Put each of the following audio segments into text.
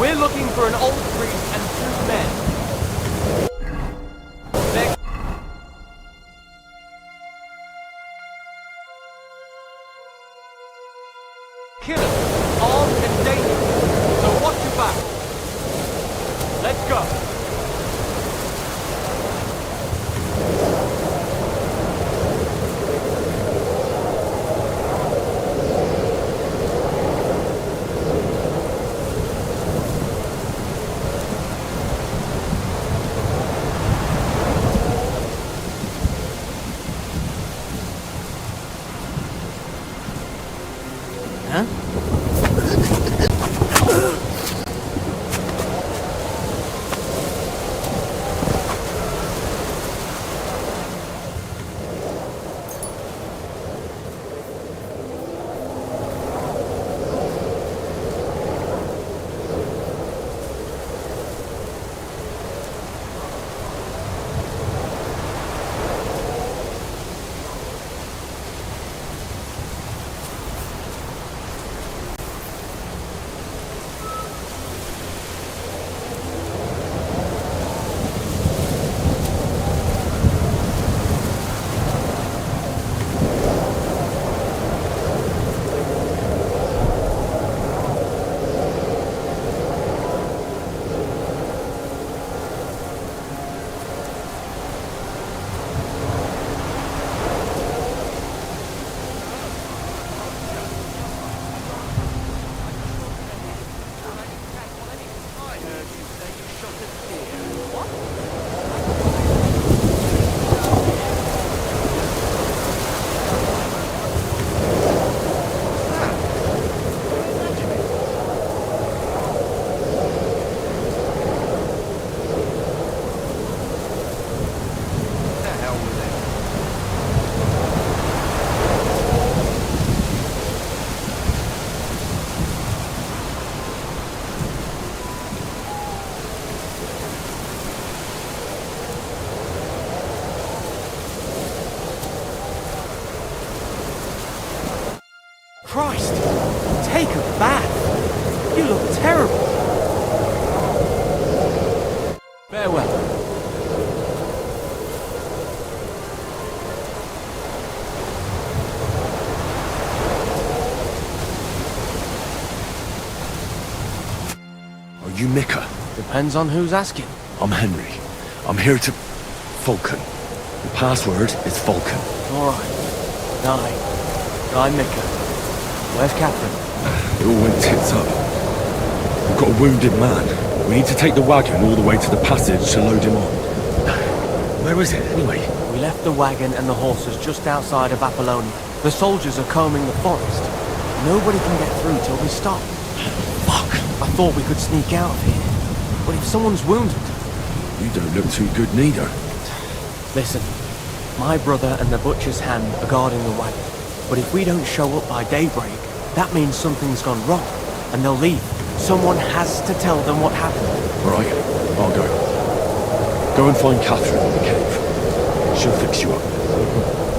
We're looking for an old priest and 2 men. They're killers, armed and dangerous. So watch your back. Let's go. Christ, take a bath. You look terrible. Farewell. Are you Mika? Depends on who's asking. I'm Henry. I'm here to... Falcon. The password is Falcon. Alright. I'm Mika. Where's Catherine? It all went tits up. We've got a wounded man. We need to take the wagon all the way to the passage to load him on. Where is it, anyway? We left the wagon and the horses just outside of Apollonia. The soldiers are combing the forest. Nobody can get through till we stop. Fuck! I thought we could sneak out of here. But if someone's wounded... You don't look too good neither. Listen, my brother and the butcher's hand are guarding the wagon. But if we don't show up by daybreak, that means something's gone wrong, and they'll leave. Someone has to tell them what happened. Right, I'll go. Go and find Catherine in the cave. She'll fix you up.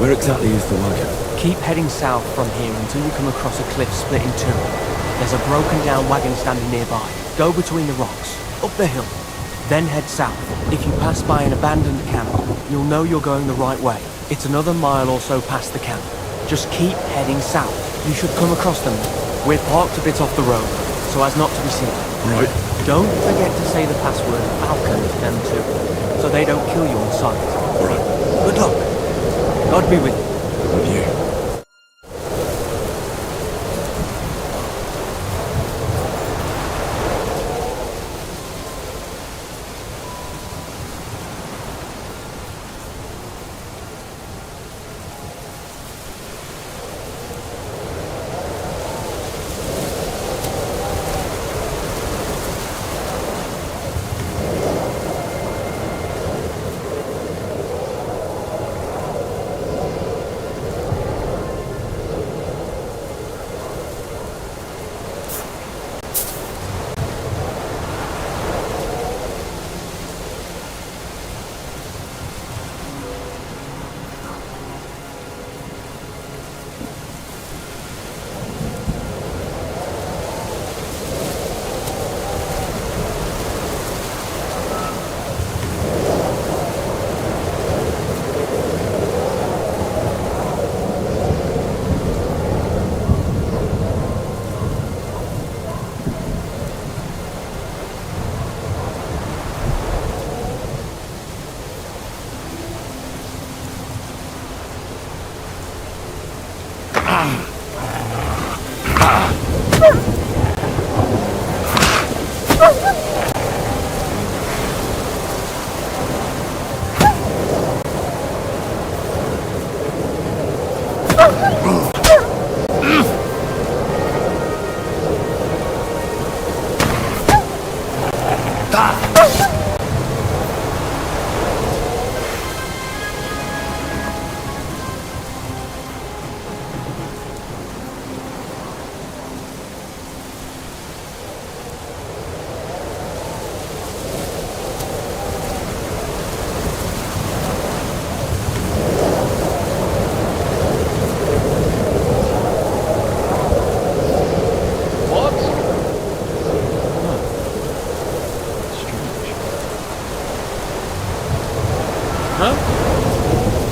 Where exactly is the wagon? Keep heading south from here until you come across a cliff split in two. There's a broken down wagon standing nearby. Go between the rocks, up the hill, then head south. If you pass by an abandoned camp, you'll know you're going the right way. It's another mile or so past the camp. Just keep heading south. You should come across them. We're parked a bit off the road, so as not to be seen. Right. Don't forget to say the password Falcon to them too, so they don't kill you on sight. Right. Good luck. God be with you. With you.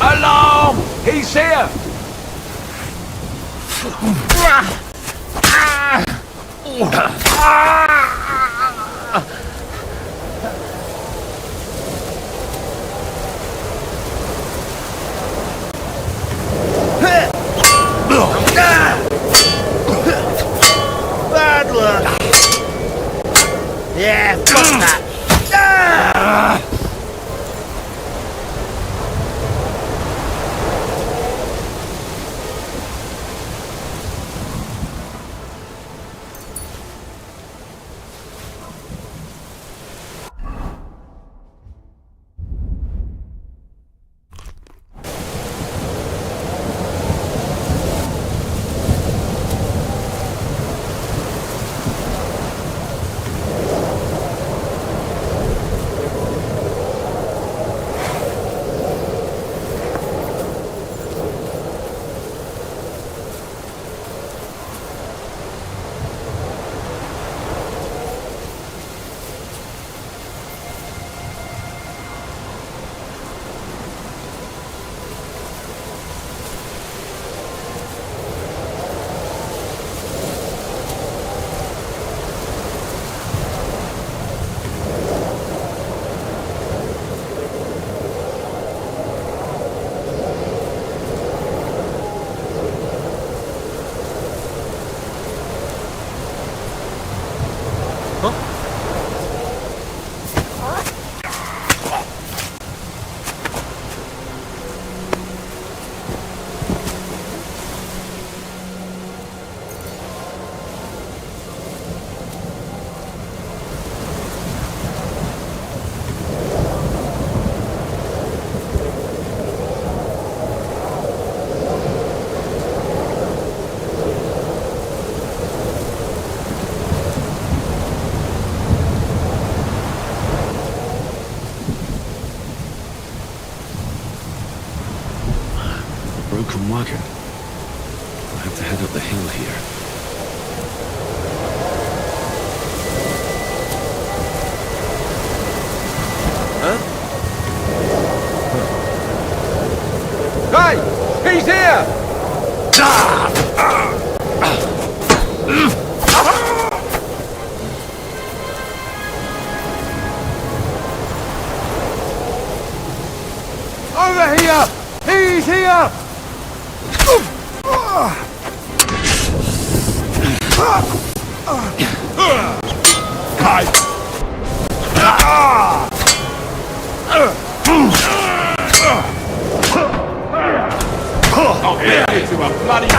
Alarm! He's here! Bad luck. Yeah, fuck that. Broken wagon. I have to head up the hill here. Hey! He's here! Over here! He's here! I'll beat you to a bloody...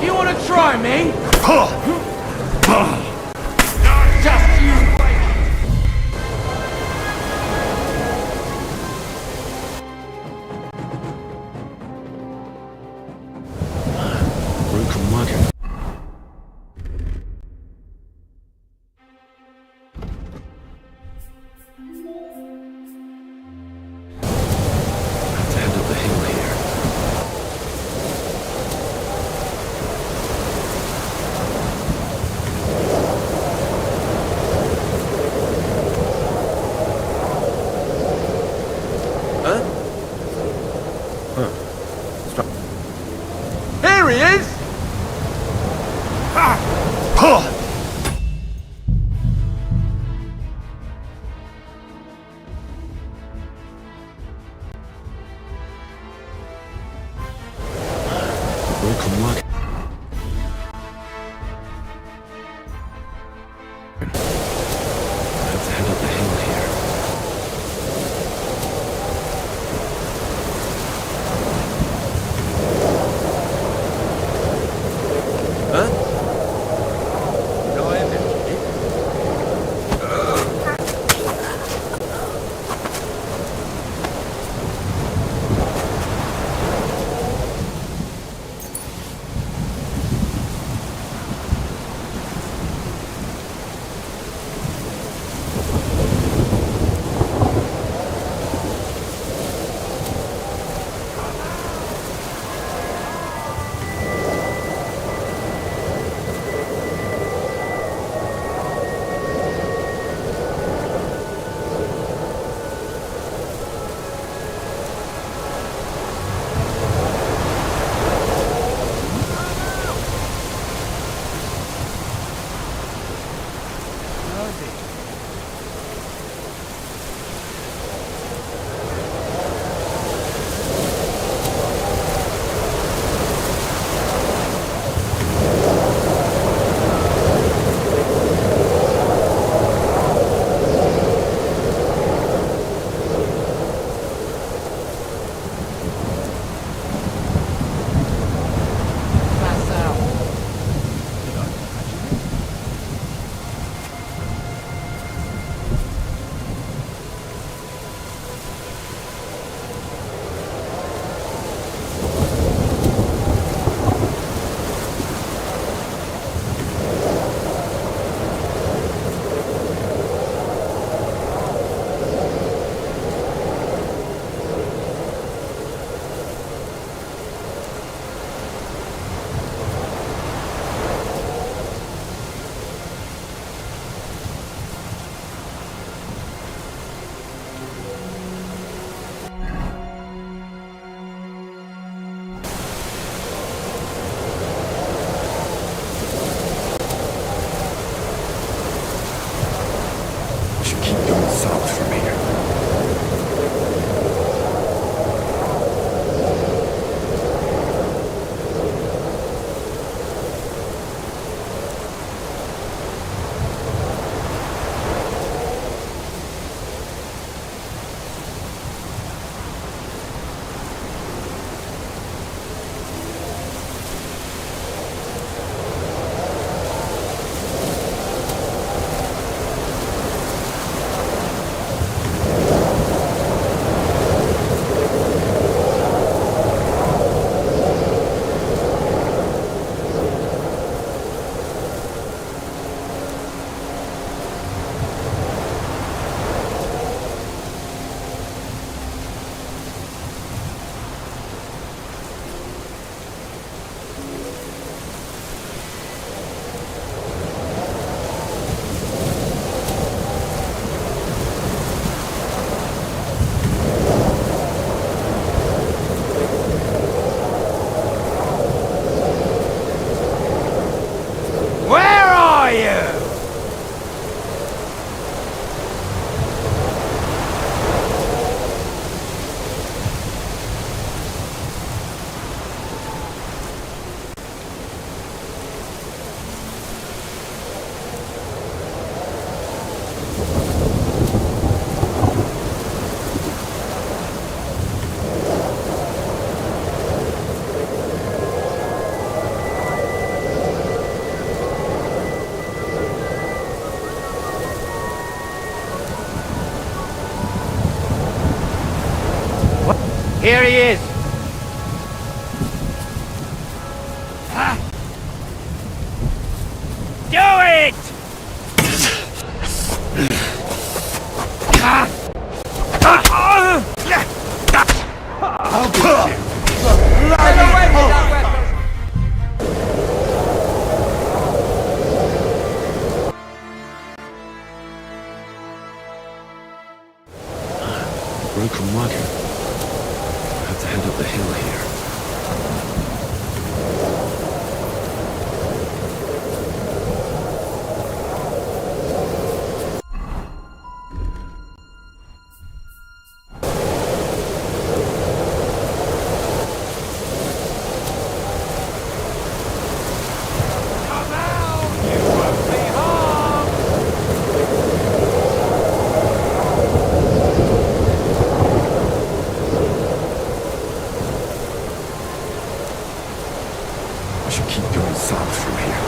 You wanna try me? Just you wait! Broken wagon. I have to head up the hill here. Here he is! Broken wagon. I have to head up the hill here. Go ahead then. Here he is. Do it! I'll get you. Broken wagon. I have to head up the hill here. I should keep going south from here.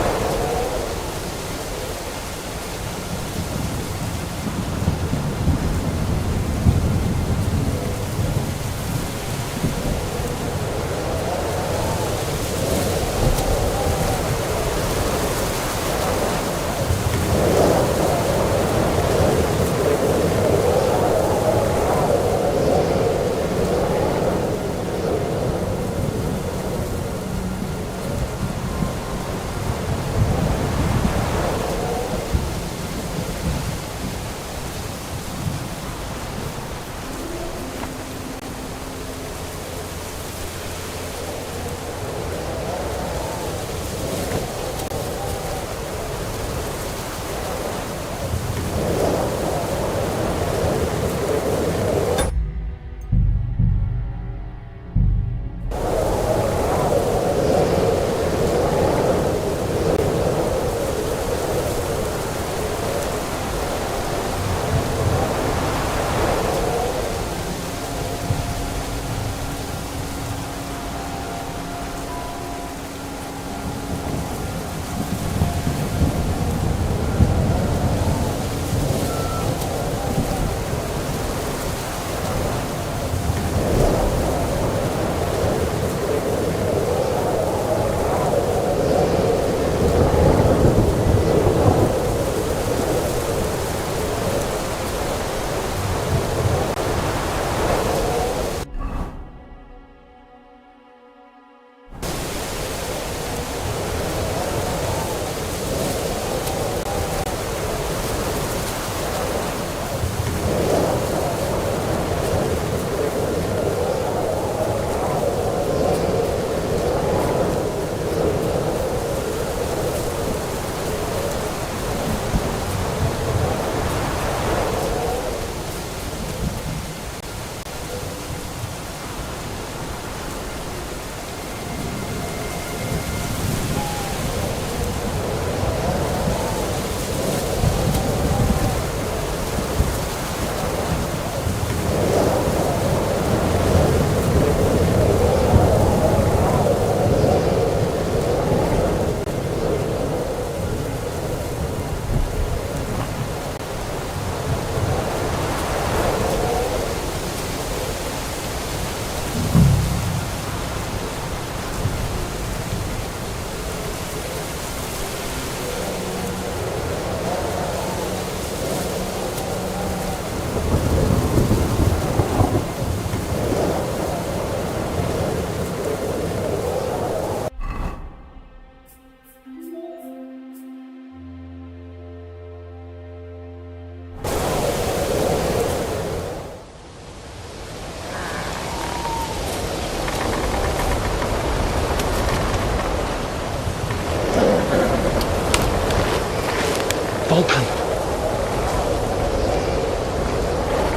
Vulcan!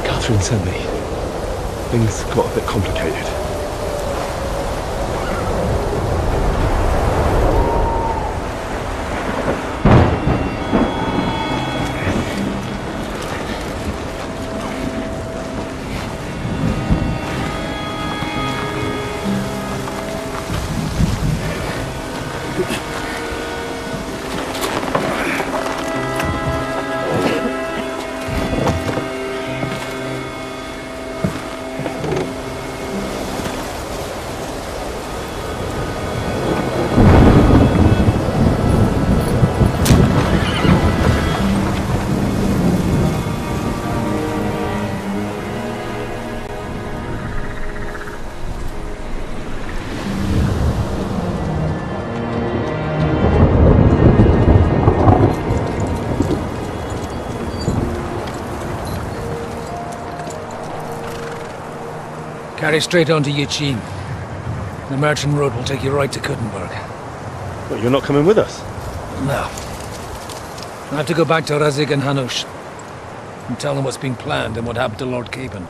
Catherine sent me. Things got a bit complicated. carry straight on to Yuchin. The merchant road will take you right to Kuttenberg. But you're not coming with us? No. I have to go back to Razik and Hanush and tell them what's been planned and what happened to Lord Capon.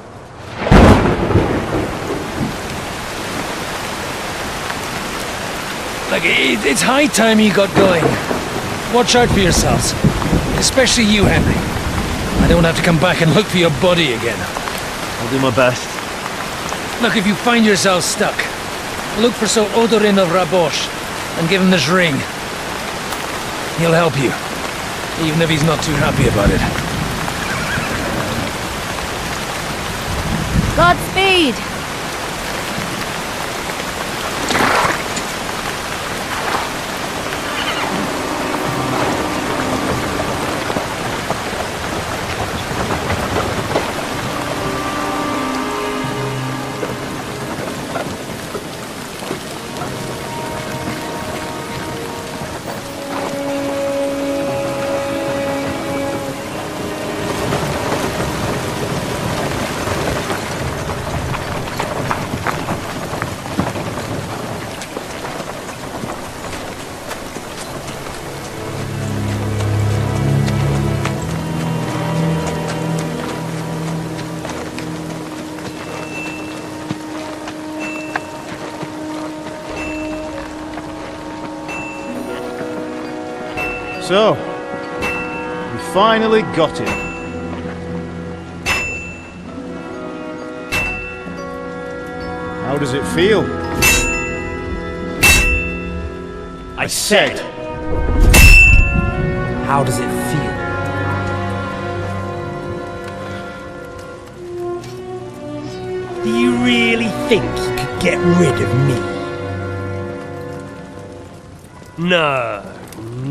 Like, it's high time you got going. Watch out for yourselves. Especially you, Henry. I don't have to come back and look for your body again. I'll do my best. Look, if you find yourself stuck, look for Sir Odorin of Rabosh and give him this ring. He'll help you, even if he's not too happy about it. Godspeed! So, we finally got him. How does it feel? I said, how does it feel? Do you really think you could get rid of me?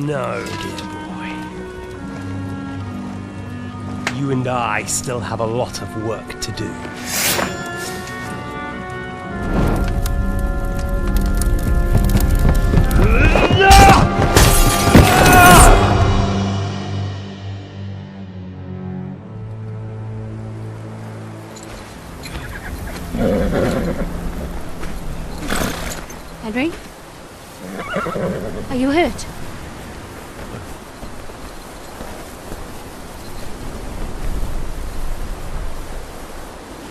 No, dear boy. You and I still have a lot of work to do. Henry? Are you hurt?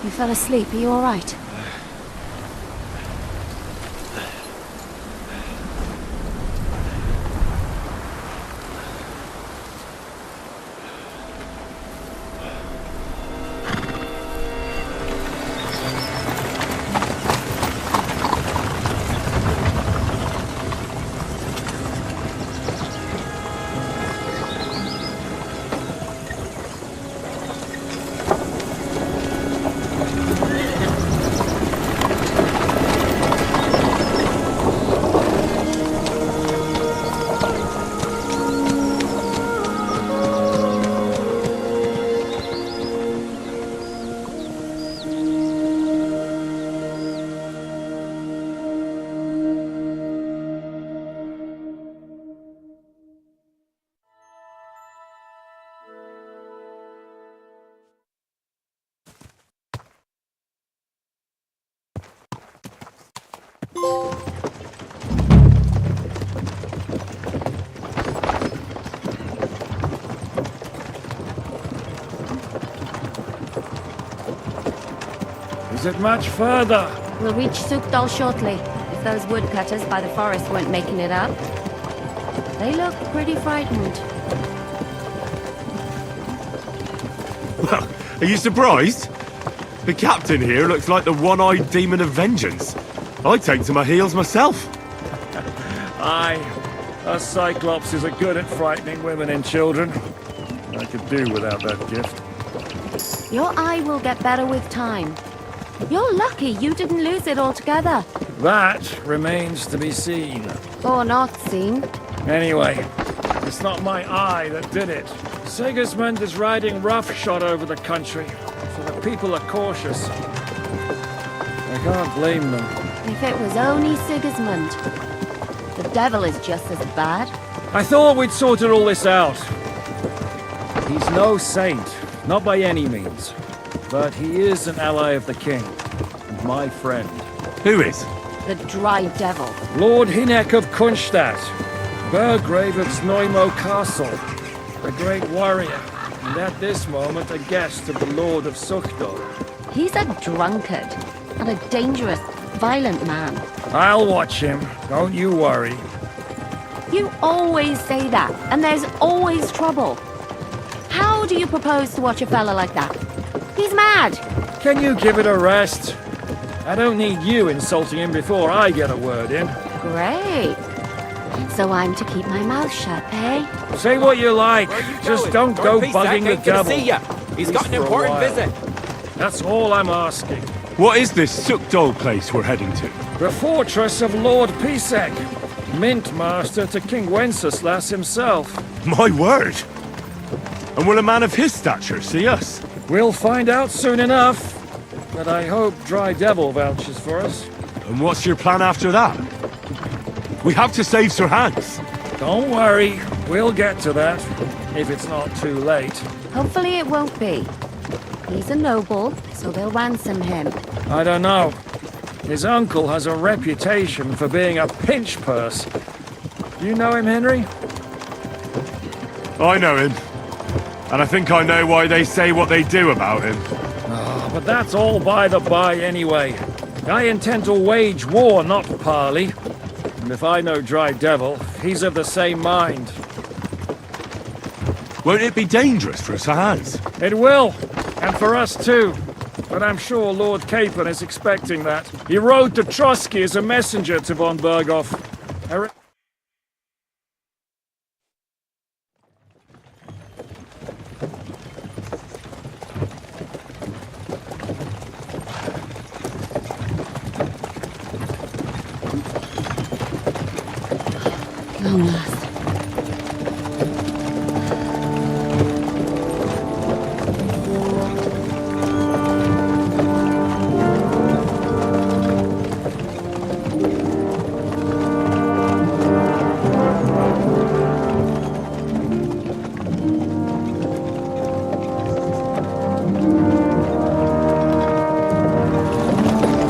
You fell asleep. Are you all right? Is it much further? We'll reach Sukdal shortly, if those woodcutters by the forest weren't making it up. They look pretty frightened. Well, are you surprised? The captain here looks like the one-eyed demon of vengeance. I'd take to my heels myself. Aye, us Cyclopses are good at frightening women and children. I could do without that gift. Your eye will get better with time. You're lucky you didn't lose it altogether. That remains to be seen. Or not seen. Anyway, it's not my eye that did it. Sigismund is riding roughshod over the country, so the people are cautious. I can't blame them. If it was only Sigismund. The devil is just as bad. I thought we'd sorted all this out. He's no saint, not by any means. But he is an ally of the king. And my friend. Who is? The Dry Devil. Lord Hinek of Kunstadt, Burgrave of Snoimo Castle, the great warrior, and at this moment a guest of the Lord of Suchdo. He's a drunkard and a dangerous, violent man. I'll watch him, don't you worry. You always say that, and there's always trouble. How do you propose to watch a fella like that? He's mad. Can you give it a rest? I don't need you insulting him before I get a word in. Great. So I'm to keep my mouth shut, eh? Say what you like, just don't go bugging the devil. He's got an important visit. That's all I'm asking. What is this Sukdol place we're heading to? The fortress of Lord Pisek, Mint Master to King Wenceslas himself. My word! And will a man of his stature see us? We'll find out soon enough. But I hope Dry Devil vouches for us. And what's your plan after that? We have to save Sir Hans. Don't worry, we'll get to that, if it's not too late. Hopefully it won't be. He's a noble, so they'll ransom him. I don't know. His uncle has a reputation for being a pinch purse. You know him, Henry? I know him. And I think I know why they say what they do about him. But that's all by the by anyway. I intend to wage war, not parley. And if I know Dry Devil, he's of the same mind. Won't it be dangerous for Sir Hans? It will, and for us too. But I'm sure Lord Capon is expecting that. He rode to Trotsky as a messenger to von Berghoff. Long last.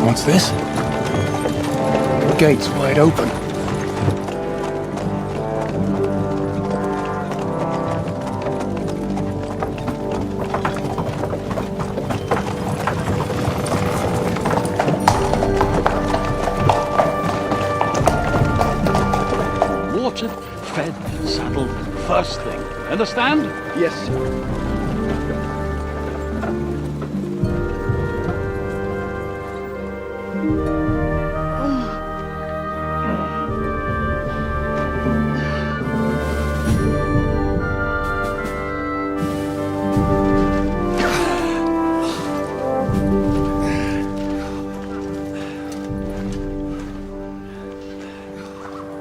What's this? The gate's wide open. Watered, fed, saddled, first thing. Understand? Yes, sir.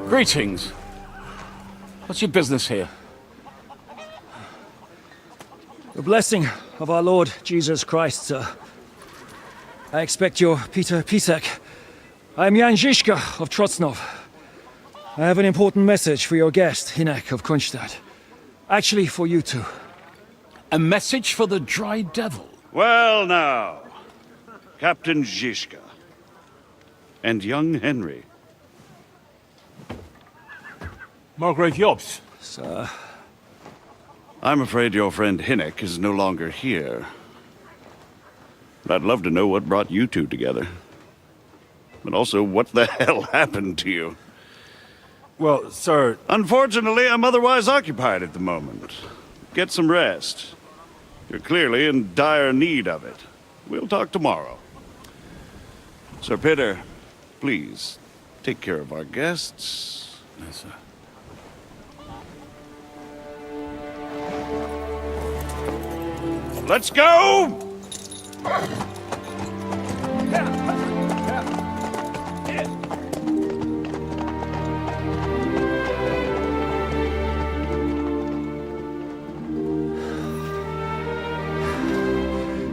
Greetings. What's your business here? The blessing of our Lord Jesus Christ, sir. I expect you're Peter Pisek. I am Jan Žižka of Trocnov. I have an important message for your guest, Hinek of Kunstadt. Actually, for you two. A message for the Dry Devil. Well now, Captain Žižka and young Henry. Margrave Jobs. Sir. I'm afraid your friend Hinek is no longer here. But I'd love to know what brought you two together. But also, what the hell happened to you? Well, sir... Unfortunately, I'm otherwise occupied at the moment. Get some rest. You're clearly in dire need of it. We'll talk tomorrow. Sir Peter, please, take care of our guests. Yes, sir. Let's go!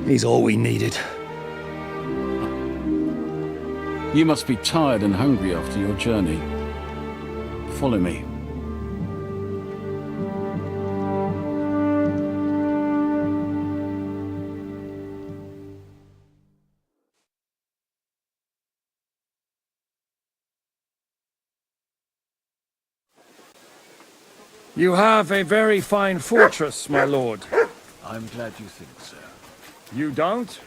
He's all we needed. You must be tired and hungry after your journey. Follow me. You have a very fine fortress, my lord. I'm glad you think so. You don't?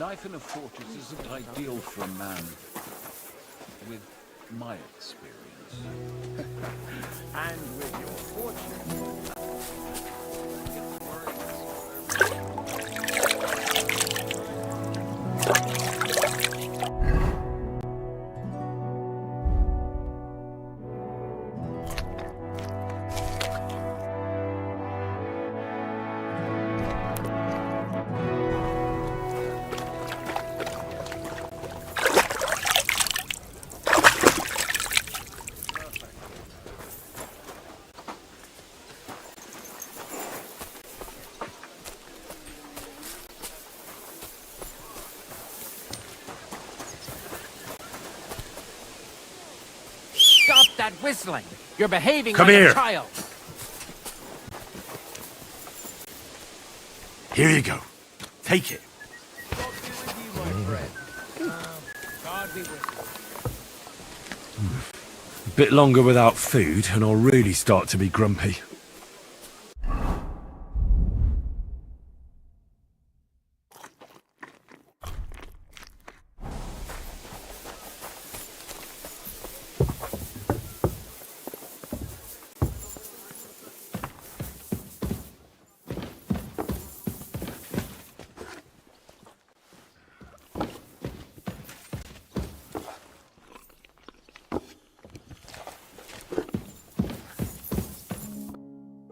Life in a fortress isn't ideal for a man with my experience. And with your fortune. Stop that whistling! You're behaving Come like here. a child! Here you go. Take it. God be with you, my friend. God be with you. A bit longer without food, and I'll really start to be grumpy.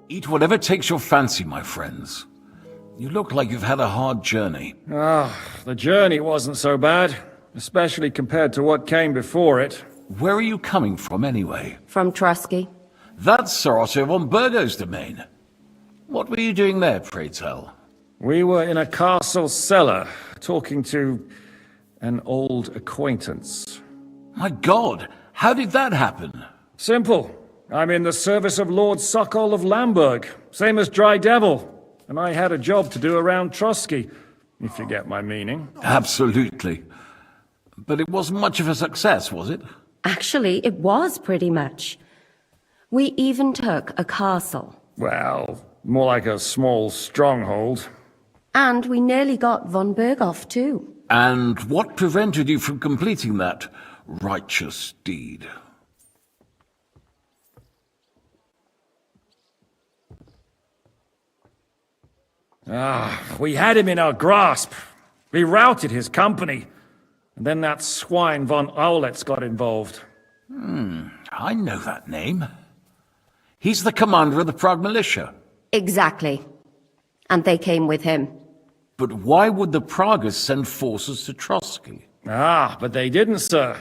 Eat whatever takes your fancy, my friends. You look like you've had a hard journey. The journey wasn't so bad, especially compared to what came before it. Where are you coming from, anyway? From Trusky. That's Sir Otto von Burgo's domain. What were you doing there, pray tell? We were in a castle cellar, talking to an old acquaintance. My God, how did that happen? Simple. I'm in the service of Lord Sokol of Lamberg, same as Dry Devil, and I had a job to do around Trusky, if you get my meaning. Absolutely. But it wasn't much of a success, was it? Actually, it was pretty much. We even took a castle. Well, more like a small stronghold. And we nearly got von Berghoff, too. And what prevented you from completing that righteous deed? We had him in our grasp. We routed his company. And then that swine von Aulitz got involved. I know that name. He's the commander of the Prague militia. Exactly. And they came with him. But why would the Praguers send forces to Trotsky? But they didn't, sir.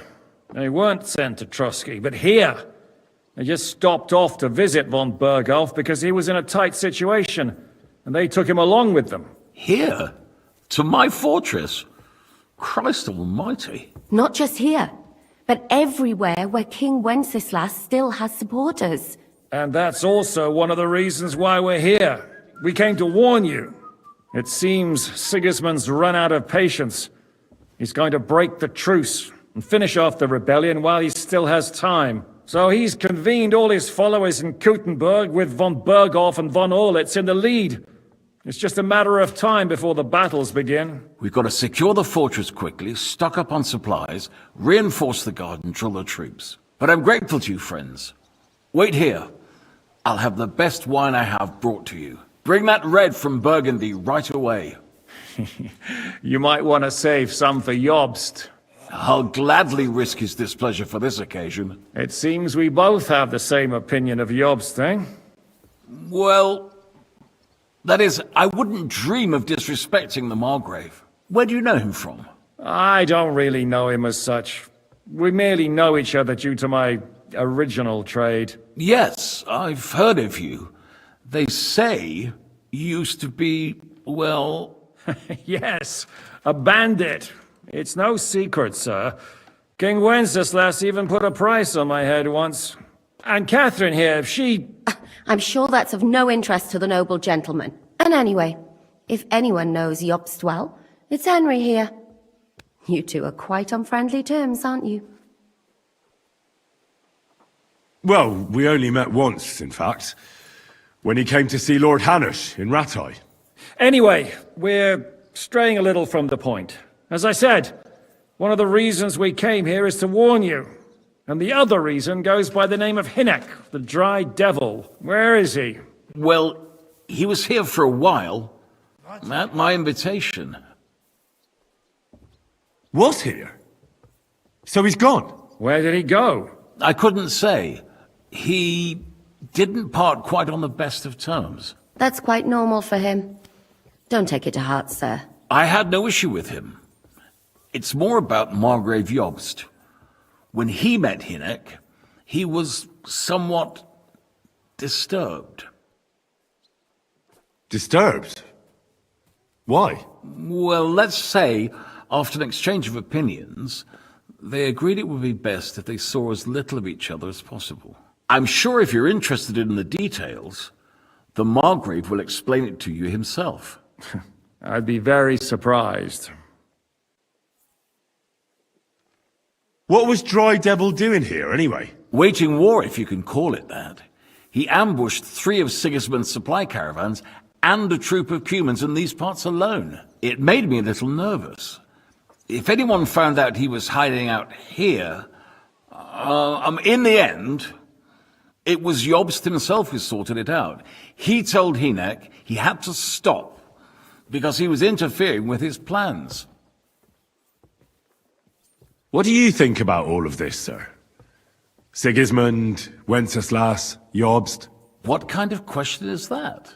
They weren't sent to Trusky, but here. They just stopped off to visit von Berghoff because he was in a tight situation, and they took him along with them. Here? To my fortress? Christ almighty. Not just here, but everywhere where King Wenceslas still has supporters. And that's also one of the reasons why we're here. We came to warn you. It seems Sigismund's run out of patience. He's going to break the truce and finish off the rebellion while he still has time. So he's convened all his followers in Kuttenberg with von Berghoff and von Aulitz in the lead. It's just a matter of time before the battles begin. We've got to secure the fortress quickly, stock up on supplies, reinforce the guard and drill the troops. But I'm grateful to you, friends. Wait here. I'll have the best wine I have brought to you. Bring that red from Burgundy right away. You might want to save some for Jobst. I'll gladly risk his displeasure for this occasion. It seems we both have the same opinion of Jobst, eh? Well, that is, I wouldn't dream of disrespecting the Margrave. Where do you know him from? I don't really know him as such. We merely know each other due to my original trade. Yes, I've heard of you. They say you used to be, well... Yes, a bandit. It's no secret, sir. King Wenceslas even put a price on my head once. And Catherine here, she... I'm sure that's of no interest to the noble gentleman. And anyway, if anyone knows Jobst well, it's Henry here. You two are quite on friendly terms, aren't you? Well, we only met once, in fact. When he came to see Lord Hanush in Rattay. Anyway, we're straying a little from the point. As I said, one of the reasons we came here is to warn you. And the other reason goes by the name of Hynek, the Dry Devil. Where is he? Well, he was here for a while. At my invitation. Was here? So he's gone? Where did he go? I couldn't say. He didn't part quite on the best of terms. That's quite normal for him. Don't take it to heart, sir. I had no issue with him. It's more about Margrave Jobst. When he met Hynek, he was somewhat disturbed. Disturbed? Why? Well, let's say, after an exchange of opinions, they agreed it would be best if they saw as little of each other as possible. I'm sure if you're interested in the details, the Margrave will explain it to you himself. I'd be very surprised. What was Dry Devil doing here, anyway? Waging war, if you can call it that. He ambushed 3 of Sigismund's supply caravans and a troop of humans in these parts alone. It made me a little nervous. If anyone found out he was hiding out here, in the end, it was Jobst himself who sorted it out. He told Hynek he had to stop because he was interfering with his plans. What do you think about all of this, sir? Sigismund, Wenceslas, Jobst? What kind of question is that?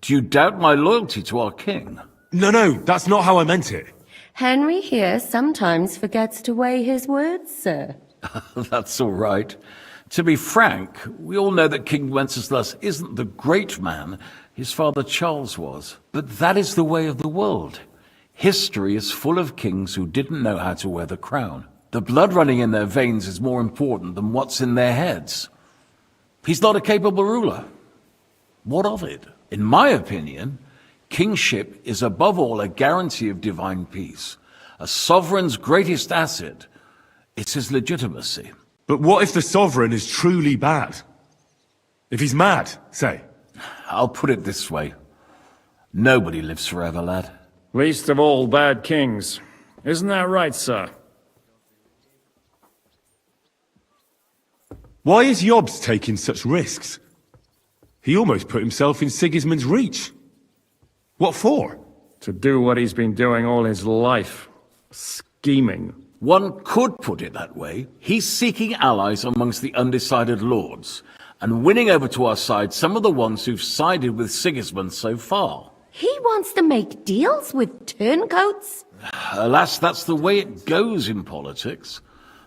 Do you doubt my loyalty to our king? No, that's not how I meant it. Henry here sometimes forgets to weigh his words, sir. That's all right. To be frank, we all know that King Wenceslas isn't the great man his father Charles was. But that is the way of the world. History is full of kings who didn't know how to wear the crown. The blood running in their veins is more important than what's in their heads. He's not a capable ruler. What of it? In my opinion, kingship is above all a guarantee of divine peace. A sovereign's greatest asset is his legitimacy. But what if the sovereign is truly bad? If he's mad, say? I'll put it this way. Nobody lives forever, lad. Least of all bad kings. Isn't that right, sir? Why is Jobst taking such risks? He almost put himself in Sigismund's reach. What for? To do what he's been doing all his life. Scheming. One could put it that way. He's seeking allies amongst the undecided lords, and winning over to our side some of the ones who've sided with Sigismund so far. He wants to make deals with turncoats? Alas, that's the way it goes in politics.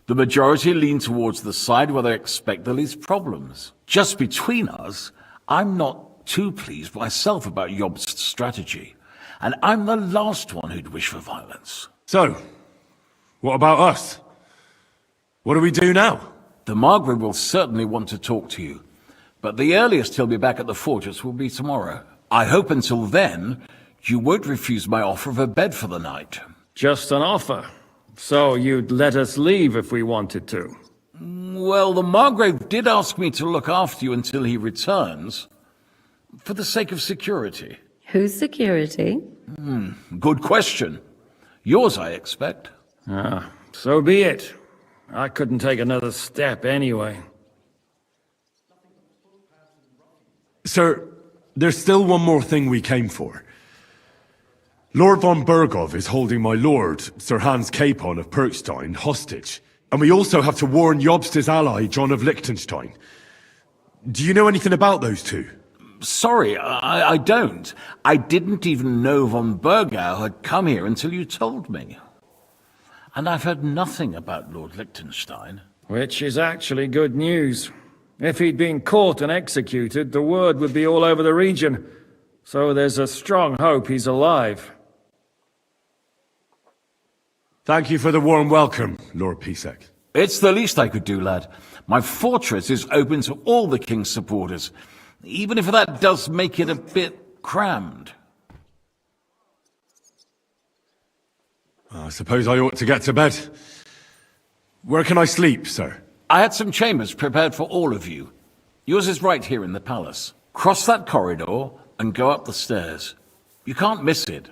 The majority lean towards the side where they expect the least problems. Just between us, I'm not too pleased myself about Jobst's strategy, and I'm the last one who'd wish for violence. So, what about us? What do we do now? The Margrave will certainly want to talk to you, but the earliest he'll be back at the fortress will be tomorrow. I hope until then, you won't refuse my offer of a bed for the night. Just an offer. So you'd let us leave if we wanted to? Well, the Margrave did ask me to look after you until he returns, for the sake of security. Whose security? Good question. Yours, I expect. So be it. I couldn't take another step anyway. Sir, there's still one more thing we came for. Lord von Bergov is holding my lord, Sir Hans Capon of Perkstein, hostage. And we also have to warn Jobst's ally, John of Liechtenstein. Do you know anything about those two? Sorry, I don't. I didn't even know von Bergau had come here until you told me. And I've heard nothing about Lord Liechtenstein. Which is actually good news. If he'd been caught and executed, the word would be all over the region. So there's a strong hope he's alive. Thank you for the warm welcome, Lord Pisek. It's the least I could do, lad. My fortress is open to all the king's supporters, even if that does make it a bit crammed. I suppose I ought to get to bed. Where can I sleep, sir? I had some chambers prepared for all of you. Yours is right here in the palace. Cross that corridor and go up the stairs. You can't miss it.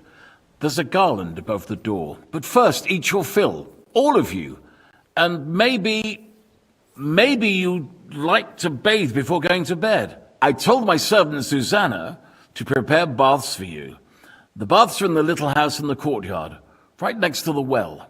There's a garland above the door. But first, eat your fill. All of you. And maybe you'd like to bathe before going to bed. I told my servant Susanna to prepare baths for you. The baths are in the little house in the courtyard, right next to the well.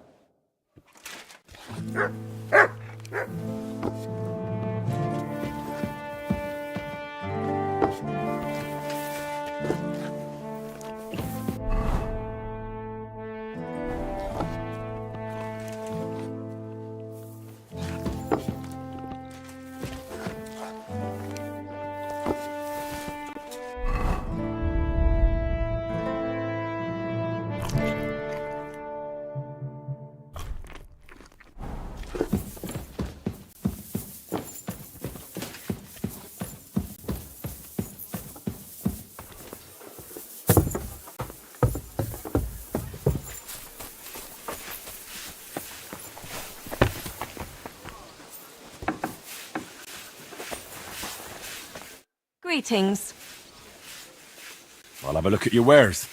Greetings. I'll have a look at your wares.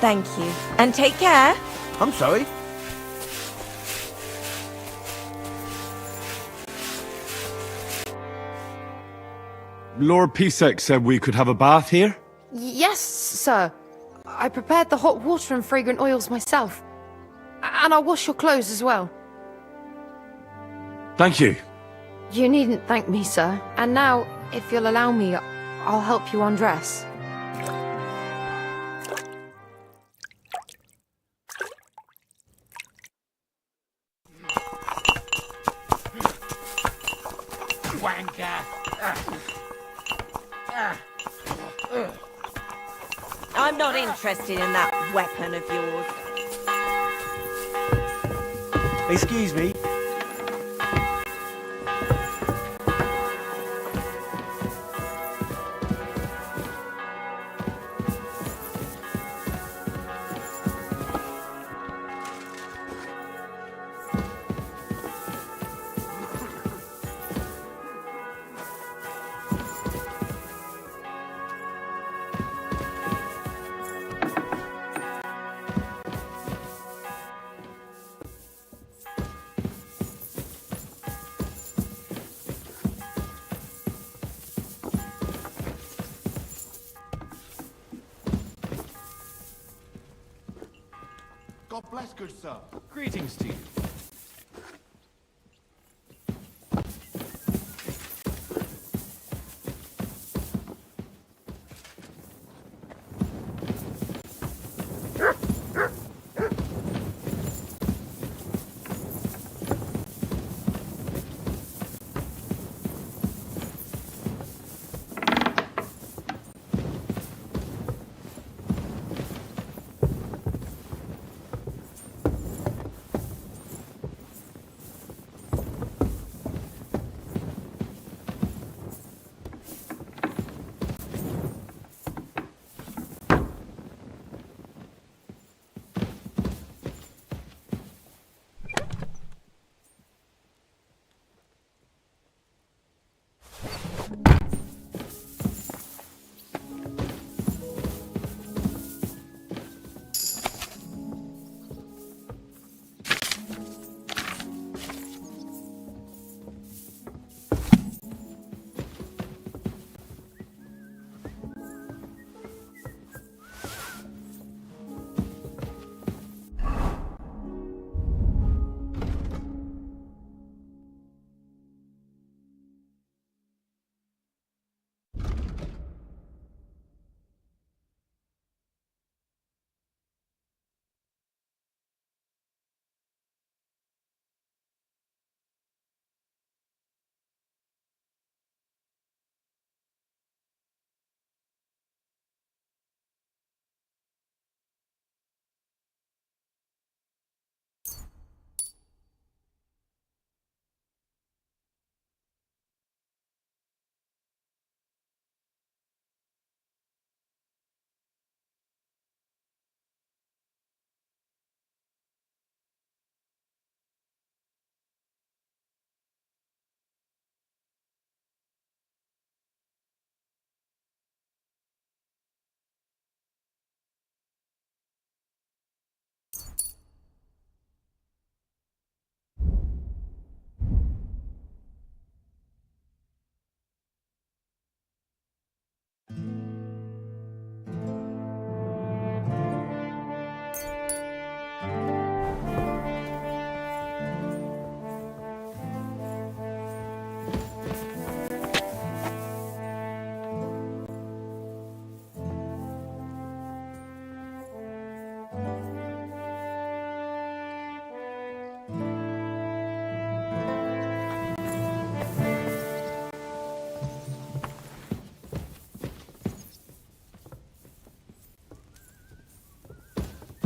Thank you. And take care. I'm sorry. Lord Pisek said we could have a bath here? Yes, sir. I prepared the hot water and fragrant oils myself. And I'll wash your clothes as well. Thank you. You needn't thank me, sir. And now, if you'll allow me, I'll help you undress. I'm not interested in that weapon of yours. Excuse me. God bless, good sir. Greetings to you.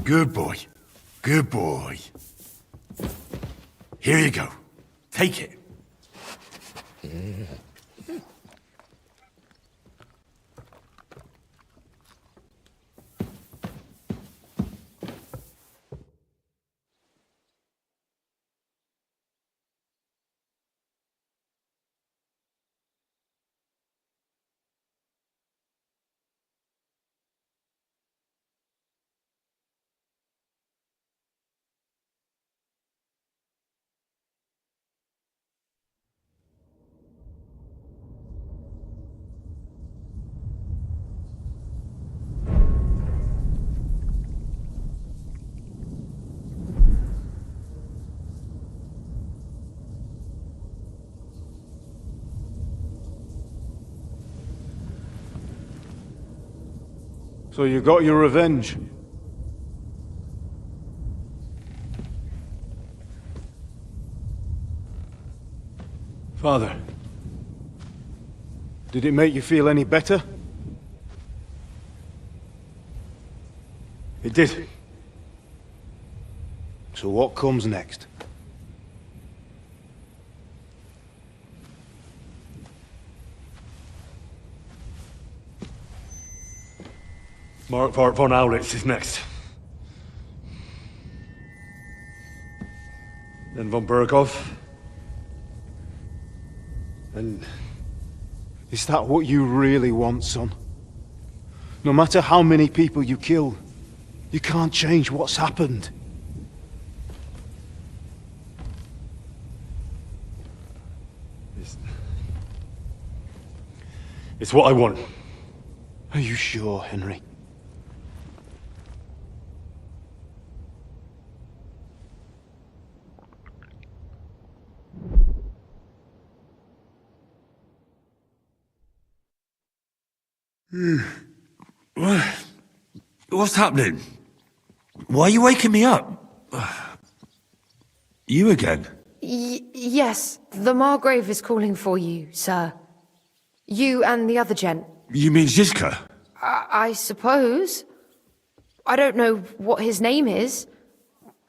good boy. Good boy. Here you go. Take it. So you got your revenge? Father, did it make you feel any better? It did. So what comes next? Mark von Aulitz is next. Then von Burgov. And is that what you really want, son? No matter how many people you kill, you can't change what's happened. It's what I want. Are you sure, Henry? What's happening? Why are you waking me up? You again? Yes, the Margrave is calling for you, sir. You and the other gent. You mean Zizka? I suppose. I don't know what his name is,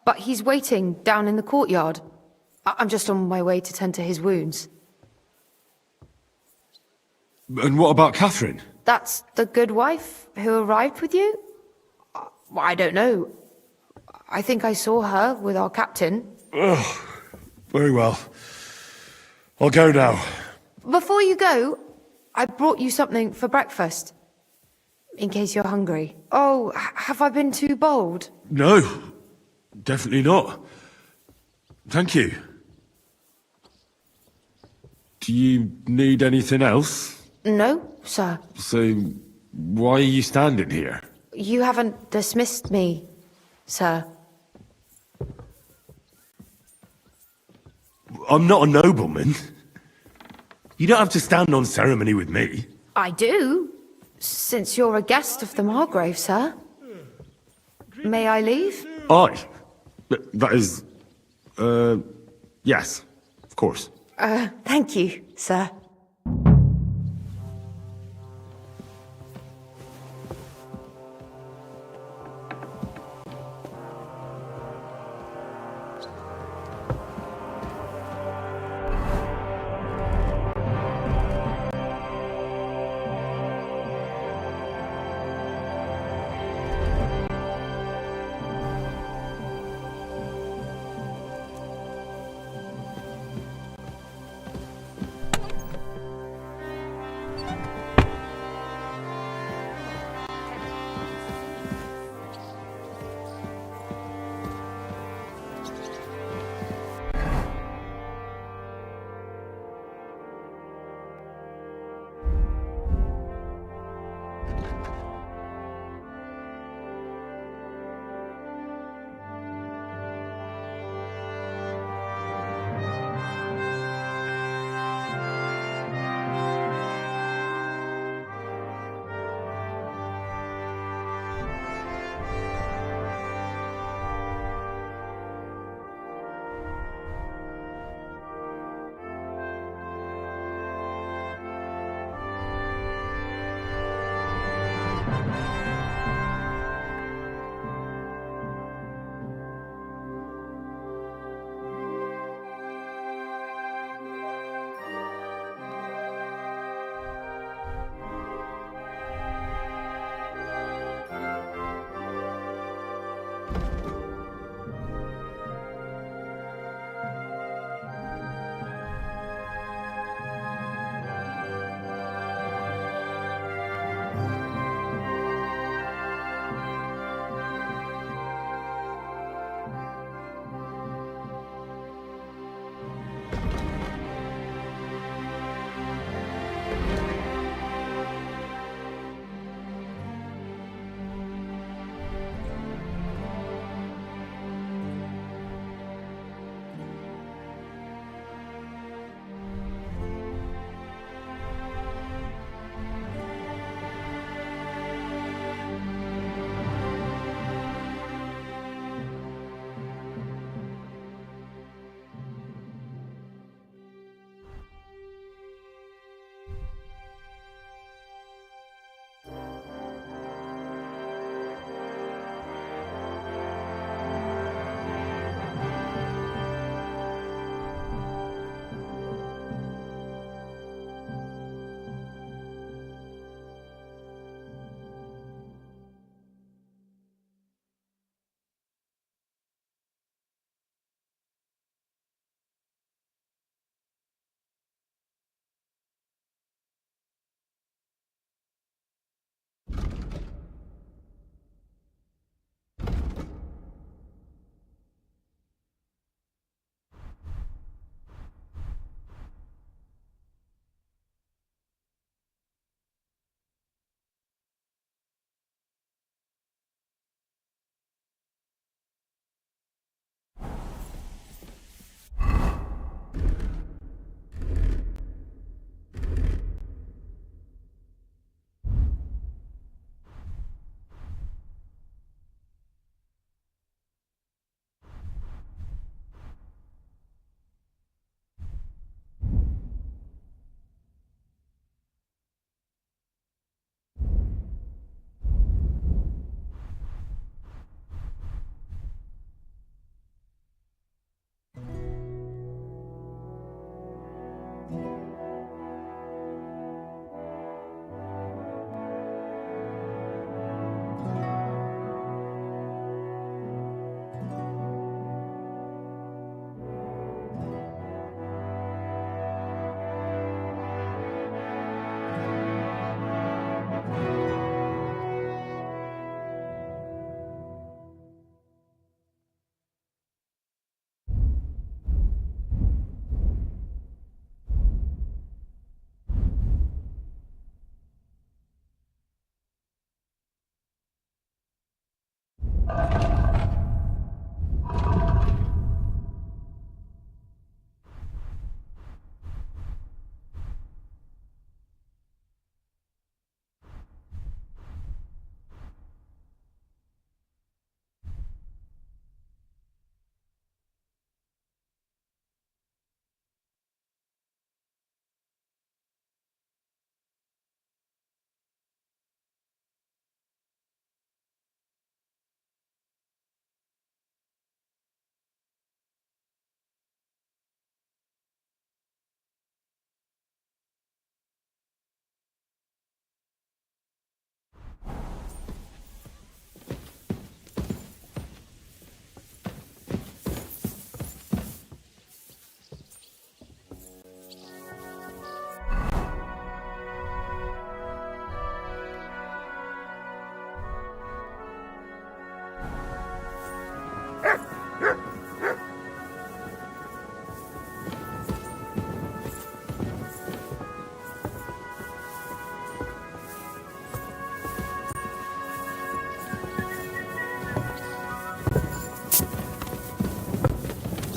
but he's waiting down in the courtyard. I'm just on my way to tend to his wounds. And what about Catherine? That's the good wife who arrived with you? I don't know. I think I saw her with our captain. Oh, very well. I'll go now. Before you go, I brought you something for breakfast. In case you're hungry. Oh, have I been too bold? No, definitely not. Thank you. Do you need anything else? No, sir. So, why are you standing here? You haven't dismissed me, sir. I'm not a nobleman. You don't have to stand on ceremony with me. I do, since you're a guest of the Margrave, sir. May I leave? That is... yes, of course. Thank you, sir.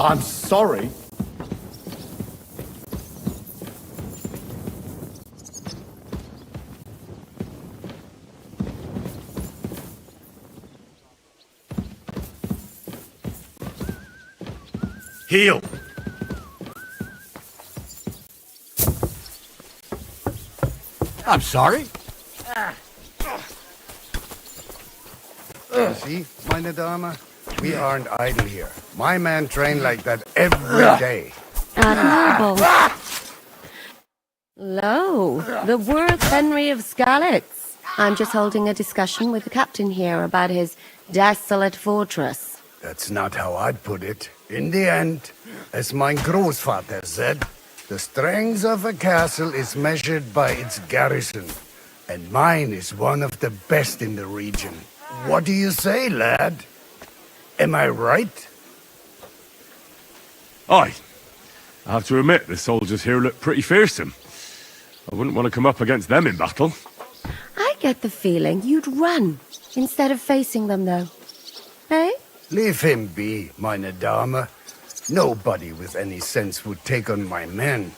I'm sorry. Heal! I'm sorry. See, meine Dame, we aren't idle here. My men train like that every day. Admirable. Lo, the worth Henry of Skalitz. I'm just holding a discussion with the captain here about his desolate fortress. That's not how I'd put it. In the end, as my Großvater said, the strength of a castle is measured by its garrison, and mine is one of the best in the region. What do you say, lad? Am I right? Aye. I have to admit, the soldiers here look pretty fearsome. I wouldn't want to come up against them in battle. I get the feeling you'd run instead of facing them, though. Eh? Leave him be, meine Dame. Nobody with any sense would take on my men.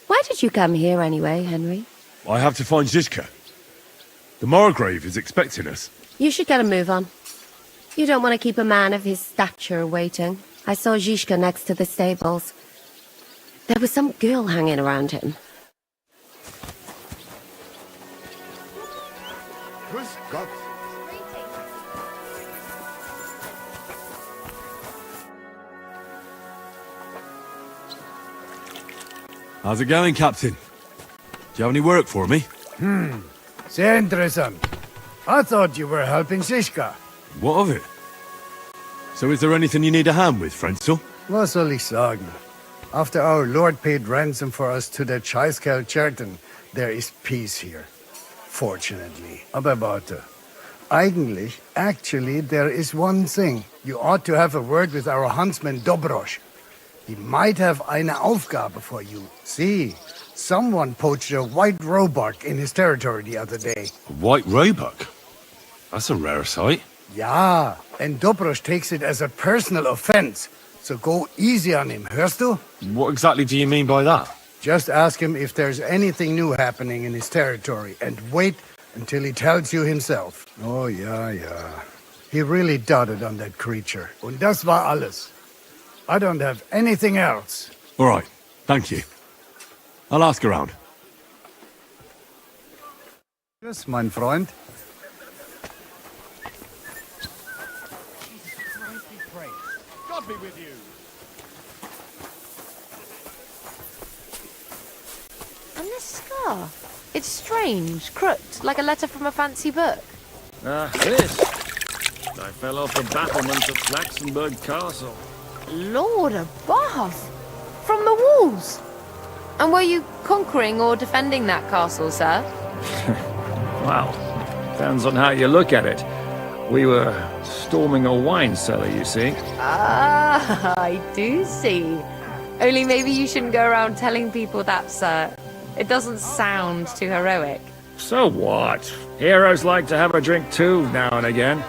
Why did you come here anyway, Henry? I have to find Zizka. The Margrave is expecting us. You should get a move on. You don't want to keep a man of his stature waiting. I saw Zizka next to the stables. There was some girl hanging around him. Grüß Gott. How's it going, Captain? Do you have any work for me? Sehr interessant. I thought you were helping Zizka. What of it? So is there anything you need a hand with, Frenzel? Was soll ich sagen? After our Lord paid ransom for us to the Scheißkerl Cherton, there is peace here. Fortunately. Aber warte. Actually, there is one thing. You ought to have a word with our huntsman Dobrosch. He might have eine Aufgabe for you. See, someone poached a white roebuck in his territory the other day. A white roebuck? That's a rare sight. Ja, and Dobrosch takes it as a personal offense. So go easy on him, hörst du? What exactly do you mean by that? Just ask him if there's anything new happening in his territory, and wait until he tells you himself. Oh, yeah. He really doted on that creature. Und das war alles. I don't have anything else. All right, thank you. I'll ask around. Yes, mein Freund. God be with you. And this scar? It's strange, crooked, like a letter from a fancy book. This. I fell off the battlements of Flaxenberg Castle. Lord above! From the walls! And were you conquering or defending that castle, sir? Well, depends on how you look at it. We were storming a wine cellar, you see. Ah, I do see. Only maybe you shouldn't go around telling people that, sir. It doesn't sound too heroic. So what? Heroes like to have a drink too, now and again.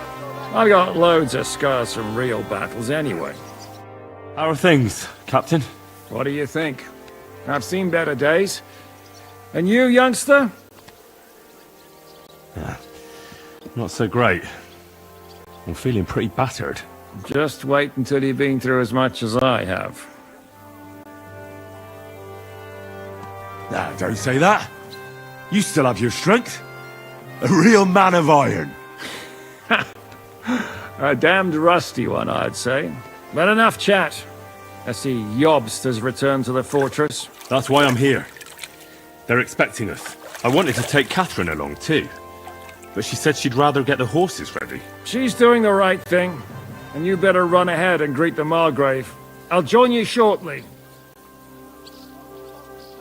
I've got loads of scars from real battles anyway. How are things, Captain? What do you think? I've seen better days. And you, youngster? Not so great. I'm feeling pretty battered. Just wait until you've been through as much as I have. Nah, don't say that. You still have your strength. A real man of iron. A damned rusty one, I'd say. But enough chat. I see Jobst has returned to the fortress. That's why I'm here. They're expecting us. I wanted to take Catherine along too, but she said she'd rather get the horses ready. She's doing the right thing, and you better run ahead and greet the Margrave. I'll join you shortly.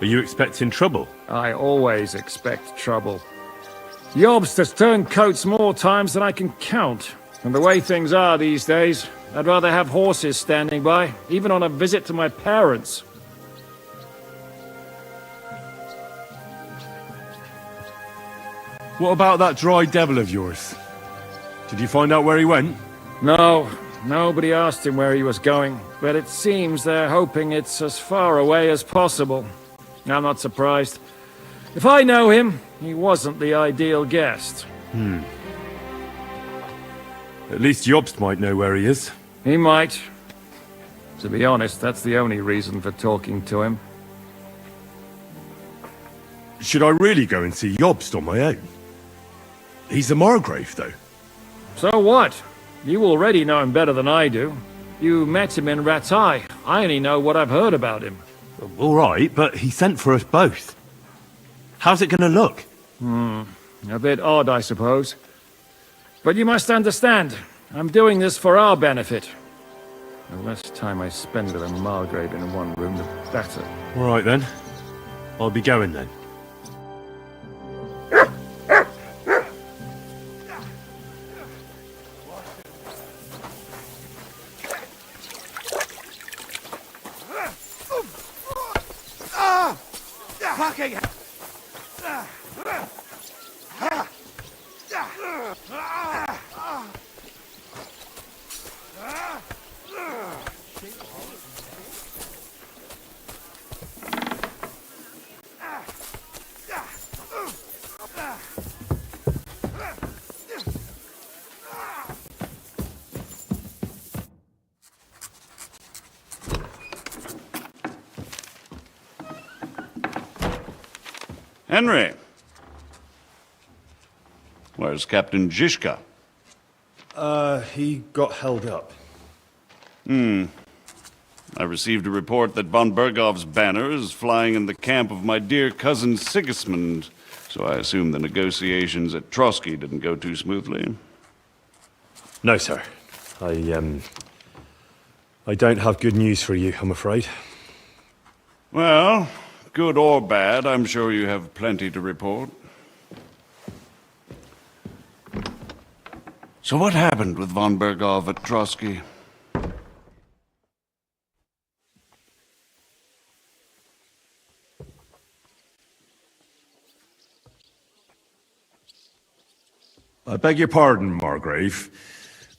Are you expecting trouble? I always expect trouble. Jobst has turned coats more times than I can count. And the way things are these days, I'd rather have horses standing by, even on a visit to my parents. What about that dry devil of yours? Did you find out where he went? No, Nobody asked him where he was going, but it seems they're hoping it's as far away as possible. I'm not surprised. If I know him, he wasn't the ideal guest. At least Jobst might know where he is. He might. To be honest, that's the only reason for talking to him. Should I really go and see Jobst on my own? He's a Margrave, though. So what? You already know him better than I do. You met him in Ratai. I only know what I've heard about him. All right, but he sent for us both. How's it gonna look? A bit odd, I suppose. But you must understand, I'm doing this for our benefit. The less time I spend with a Margrave in one room, the better. All right, then. I'll be going, then. Henry. Where's Captain Zizka? He got held up. I received a report that von Bergov's banner is flying in the camp of my dear cousin Sigismund, so I assume the negotiations at Trotsky didn't go too smoothly. No, sir. I don't have good news for you, I'm afraid. Well, good or bad, I'm sure you have plenty to report. So what happened with von Bergov at Trotsky? I beg your pardon, Margrave,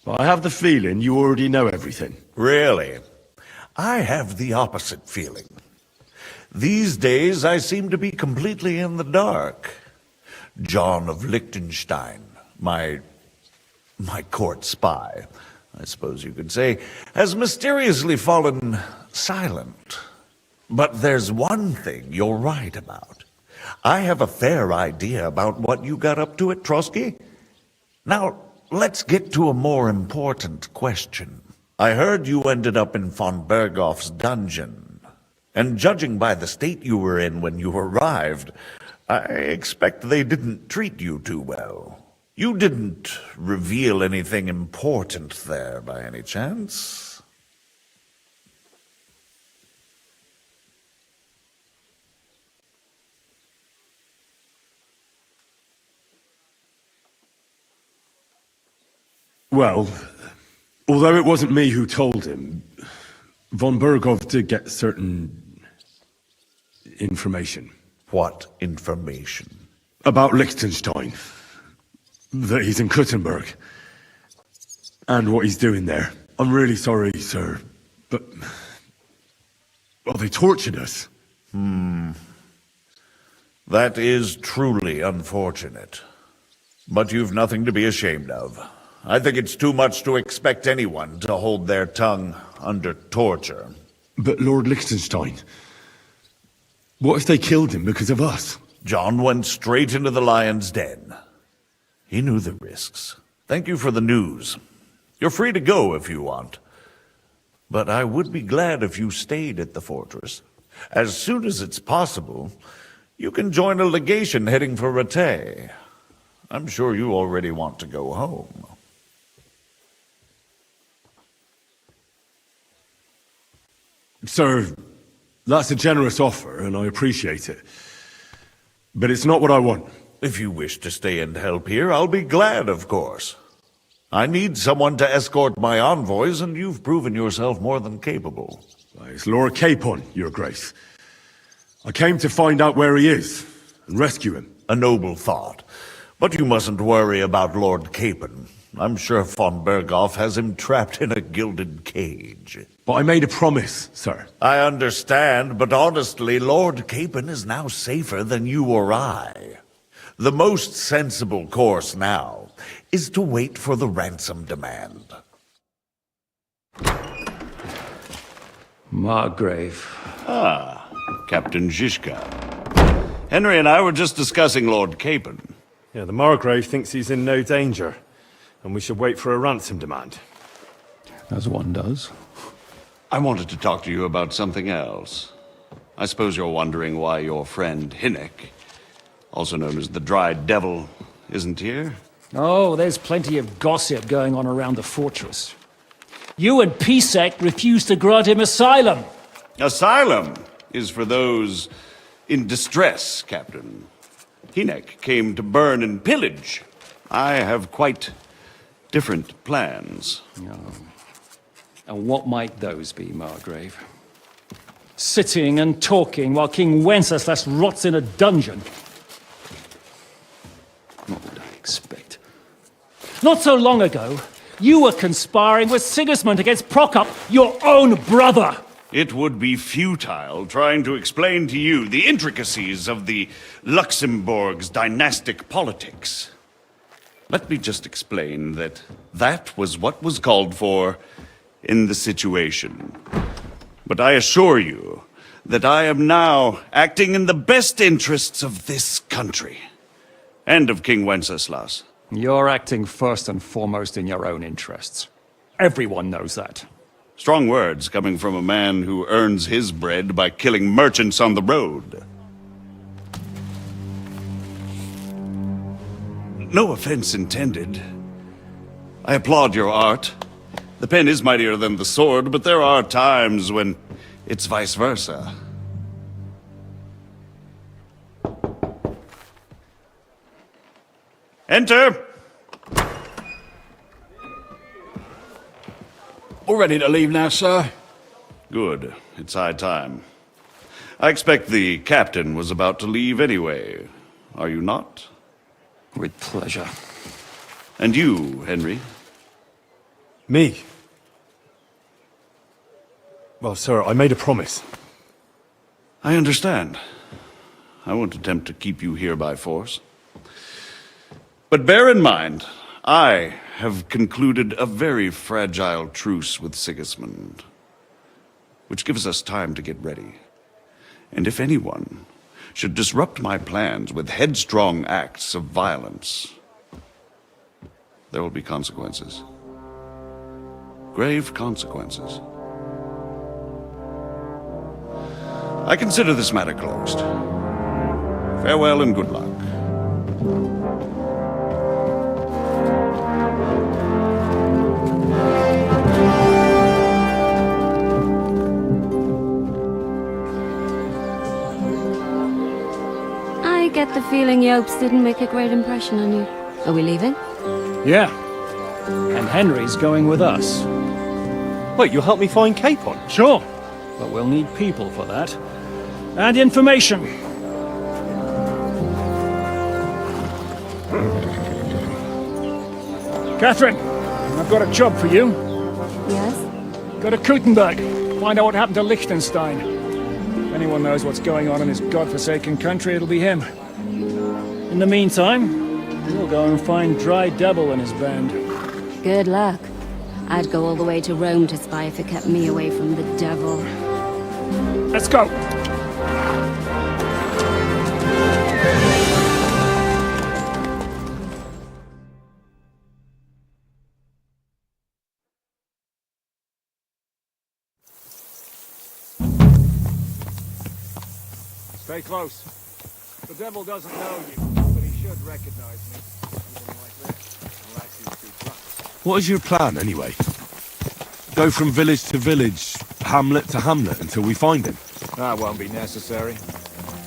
but I have the feeling you already know everything. Really? I have the opposite feeling. These days, I seem to be completely in the dark. John of Liechtenstein, my court spy, I suppose you could say, has mysteriously fallen silent. But there's one thing you're right about. I have a fair idea about what you got up to at Trotsky. Now, let's get to a more important question. I heard you ended up in von Bergov's dungeon. And judging by the state you were in when you arrived, I expect they didn't treat you too well. You didn't reveal anything important there by any chance? Well, although it wasn't me who told him, von Bergov did get certain information. What information? About Liechtenstein. That he's in Kuttenberg. And what he's doing there. I'm really sorry, sir, but... well, they tortured us. That is truly unfortunate. But you've nothing to be ashamed of. I think it's too much to expect anyone to hold their tongue under torture. But Lord Liechtenstein... what if they killed him because of us? John went straight into the lion's den. He knew the risks. Thank you for the news. You're free to go if you want. But I would be glad if you stayed at the fortress. As soon as it's possible, you can join a legation heading for Rattay. I'm sure you already want to go home. Sir, that's a generous offer, and I appreciate it. But it's not what I want. If you wish to stay and help here, I'll be glad, of course. I need someone to escort my envoys, and you've proven yourself more than capable. It's Lord Capon, Your Grace. I came to find out where he is, and rescue him. A noble thought. But you mustn't worry about Lord Capon. I'm sure von Berghoff has him trapped in a gilded cage. But I made a promise, sir. I understand, but honestly, Lord Capon is now safer than you or I. The most sensible course now is to wait for the ransom demand. Margrave. Ah, Captain Zizka. Henry and I were just discussing Lord Capon. Yeah, the Margrave thinks he's in no danger, and we should wait for a ransom demand. As one does. I wanted to talk to you about something else. I suppose you're wondering why your friend Hinnek, also known as the Dried Devil, isn't here? Oh, there's plenty of gossip going on around the fortress. You and Pisek refused to grant him asylum. Asylum is for those in distress, Captain. Hinnek came to burn and pillage. I have quite different plans. Oh. And what might those be, Margrave? Sitting and talking while King Wenceslas rots in a dungeon. What would I expect? Not so long ago, you were conspiring with Sigismund against Prokop, your own brother! It would be futile trying to explain to you the intricacies of the Luxembourg's dynastic politics. Let me just explain that that was what was called for in the situation. But I assure you that I am now acting in the best interests of this country and of King Wenceslas. You're acting first and foremost in your own interests. Everyone knows that. Strong words coming from a man who earns his bread by killing merchants on the road. No offense intended. I applaud your art. The pen is mightier than the sword, but there are times when it's vice versa. Enter! All ready to leave now, sir? Good. It's high time. I expect the captain was about to leave anyway. Are you not? With pleasure. And you, Henry? Me? Well, sir, I made a promise. I understand. I won't attempt to keep you here by force. But bear in mind, I have concluded a very fragile truce with Sigismund, which gives us time to get ready. And if anyone should disrupt my plans with headstrong acts of violence, there will be consequences. Grave consequences. I consider this matter closed. Farewell and good luck. I get the feeling Yopes didn't make a great impression on you. Are we leaving? Yeah. And Henry's going with us. Wait, you'll help me find Capon? Sure. But we'll need people for that. And information. Catherine, I've got a job for you. Yes? Go to Kuttenberg. Find out what happened to Liechtenstein. If anyone knows what's going on in this godforsaken country, it'll be him. In the meantime, we'll go and find Dry Devil and his band. Good luck. I'd go all the way to Rome to spy if it kept me away from the devil. Let's go! Stay close. The devil doesn't know you, but he should recognize me. Even like this, unless he's too drunk. What is your plan, anyway? Go from village to village, hamlet to hamlet, until we find him? That won't be necessary.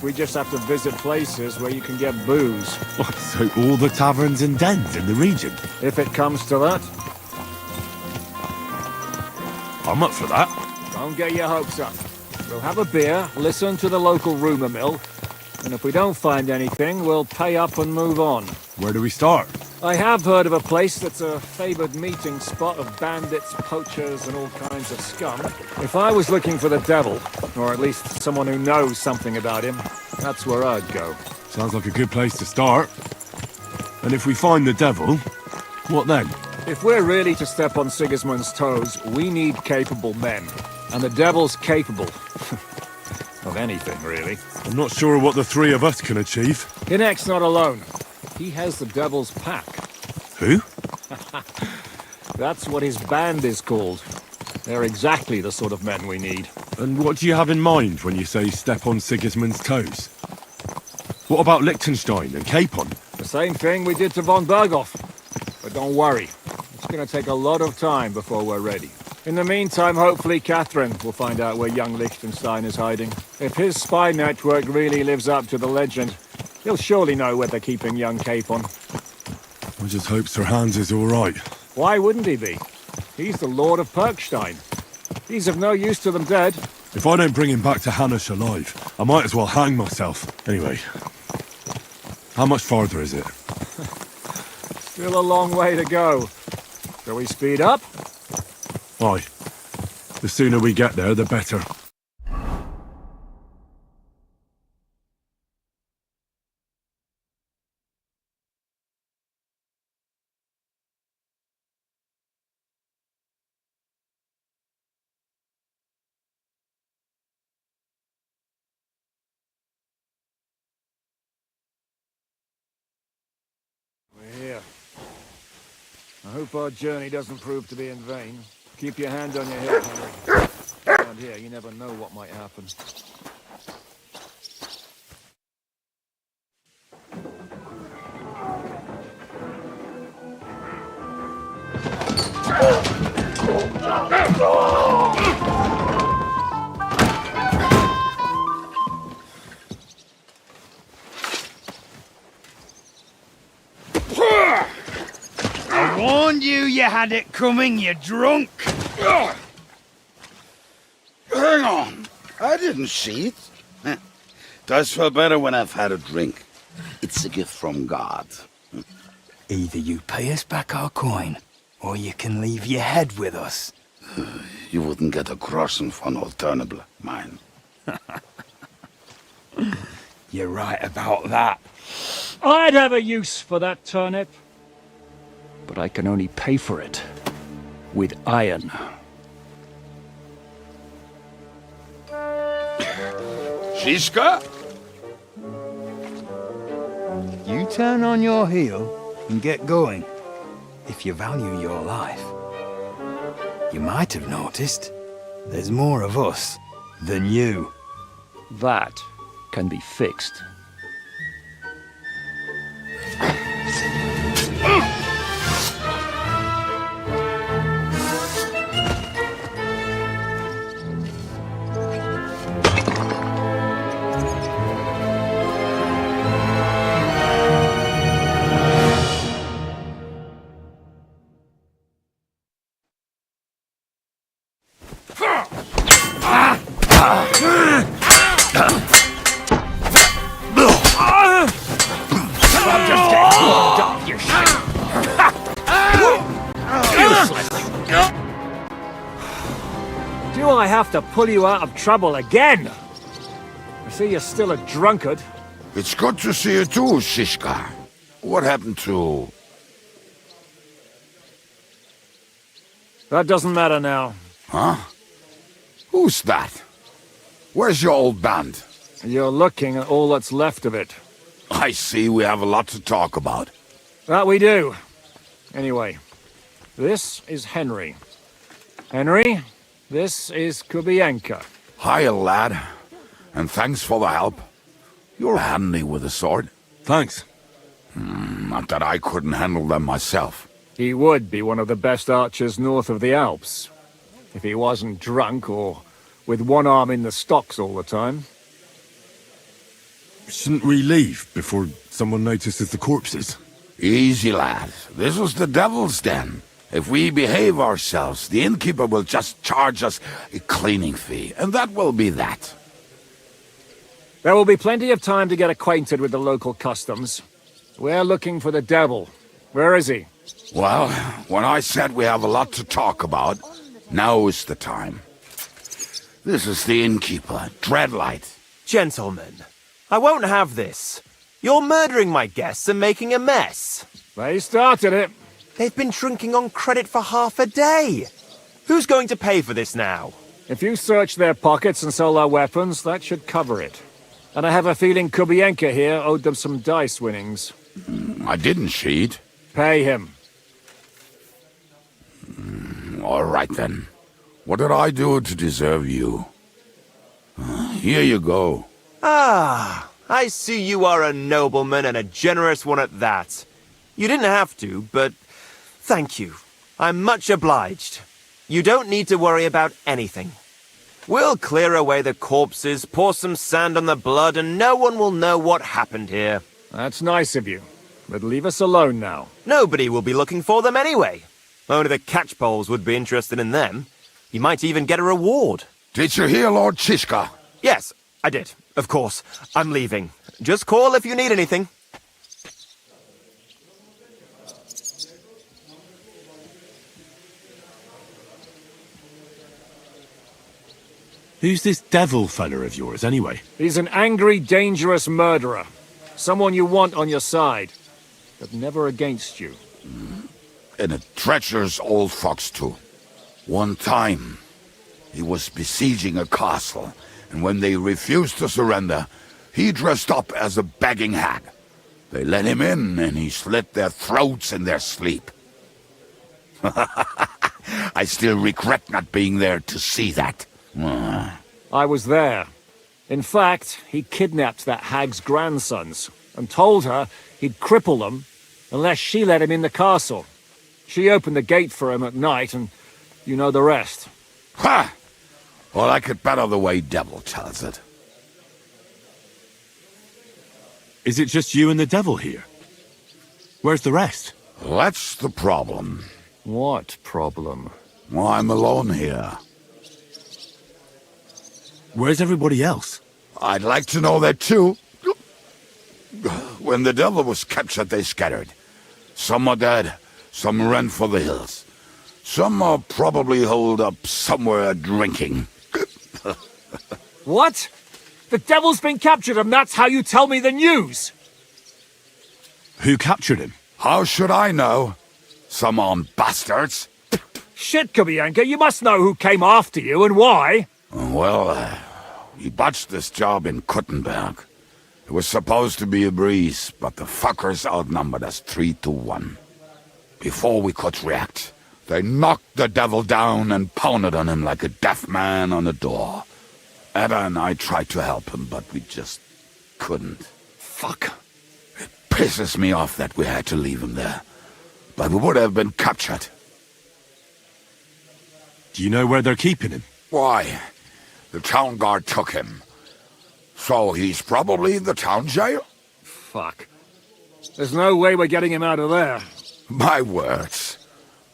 We just have to visit places where you can get booze. What, so all the taverns and dens in the region? If it comes to that. I'm up for that. Don't get your hopes up. We'll have a beer, listen to the local rumour mill, and if we don't find anything, we'll pay up and move on. Where do we start? I have heard of a place that's a favored meeting spot of bandits, poachers, and all kinds of scum. If I was looking for the devil, or at least someone who knows something about him, that's where I'd go. Sounds like a good place to start. And if we find the devil, what then? If we're really to step on Sigismund's toes, we need capable men. And the devil's capable. Of anything, really. I'm not sure what the three of us can achieve. Hinek's not alone. He has the devil's pack. Who? That's what his band is called. They're exactly the sort of men we need. And what do you have in mind when you say step on Sigismund's toes? What about Liechtenstein and Capon? The same thing we did to von Berghoff. But don't worry, it's gonna take a lot of time before we're ready. In the meantime, hopefully Catherine will find out where young Liechtenstein is hiding. If his spy network really lives up to the legend, he'll surely know where they're keeping young Capon. I just hope Sir Hans is all right. Why wouldn't he be? He's the Lord of Perkstein. He's of no use to them dead. If I don't bring him back to Hanush alive, I might as well hang myself. Anyway, how much farther is it? Still a long way to go. Shall we speed up? Aye. The sooner we get there, the better. We're here. I hope our journey doesn't prove to be in vain. Keep your hand on your hip, Henry. Around here, you never know what might happen. I warned you had it coming, you drunk! Hang on, I didn't see it. Does feel better when I've had a drink. It's a gift from God. Either you pay us back our coin, or you can leave your head with us. You wouldn't get a groschen for an alternative, mine. You're right about that. I'd have a use for that turnip. But I can only pay for it with iron. Shiska? You turn on your heel and get going. If you value your life. You might have noticed there's more of us than you. That can be fixed. Do I have to pull you out of trouble again? I see you're still a drunkard. It's good to see you too, Shishka. What happened to... That doesn't matter now. Huh? Who's that? Where's your old band? You're looking at all that's left of it. I see we have a lot to talk about. That we do. Anyway, this is Henry. Henry, this is Kubienka. Hiya, lad. And thanks for the help. You're handy with a sword. Thanks. Not that I couldn't handle them myself. He would be one of the best archers north of the Alps. If he wasn't drunk or with one arm in the stocks all the time. Shouldn't we leave before someone notices the corpses? Easy, lad. This was the devil's den. If we behave ourselves, the innkeeper will just charge us a cleaning fee, and that will be that. There will be plenty of time to get acquainted with the local customs. We're looking for the devil, Where is he? Well, when I said we have a lot to talk about, now is the time. This is the innkeeper, Dreadlight. Gentlemen, I won't have this. You're murdering my guests and making a mess. They started it. They've been drinking on credit for half a day. Who's going to pay for this now? If you search their pockets and sell their weapons, that should cover it. And I have a feeling Kubienka here owed them some dice winnings. I didn't cheat. Pay him. All right then. What did I do to deserve you? Here you go. Ah, I see you are a nobleman and a generous one at that. You didn't have to, but thank you. I'm much obliged. You don't need to worry about anything. We'll clear away the corpses, pour some sand on the blood, and no one will know what happened here. That's nice of you. But leave us alone now. Nobody will be looking for them anyway. Only the catchpoles would be interested in them. You might even get a reward. Did you hear Lord Chishka? Yes, I did. Of course. I'm leaving. Just call if you need anything. Who's this devil fella of yours, anyway? He's an angry, dangerous murderer. Someone you want on your side, but never against you. And a treacherous old fox, too. One time, he was besieging a castle, and when they refused to surrender, he dressed up as a begging hag. They let him in, and he slit their throats in their sleep. I still regret not being there to see that. I was there. In fact, he kidnapped that hag's grandsons and told her he'd cripple them unless she let him in the castle. She opened the gate for him at night, and you know the rest. Ha! Well, I could better the way Devil tells it. Is it just you and the devil here? Where's the rest? That's the problem. What problem? Well, I'm alone here. Where's everybody else? I'd like to know that too. When the devil was captured, they scattered. Some are dead, some ran for the hills. Some are probably holed up somewhere drinking. What? The devil's been captured and that's how you tell me the news? Who captured him? How should I know? Some armed bastards. Shit, Kubienka, you must know who came after you and why. Well, we botched this job in Kuttenberg. It was supposed to be a breeze, but the fuckers outnumbered us 3-1. Before we could react, they knocked the devil down and pounded on him like a deaf man on a door. Ada and I tried to help him, but we just couldn't. Fuck. It pisses me off that we had to leave him there. But we would have been captured. Do you know where they're keeping him? Why? The town guard took him. So he's probably in the town jail? Fuck. There's no way we're getting him out of there. My words.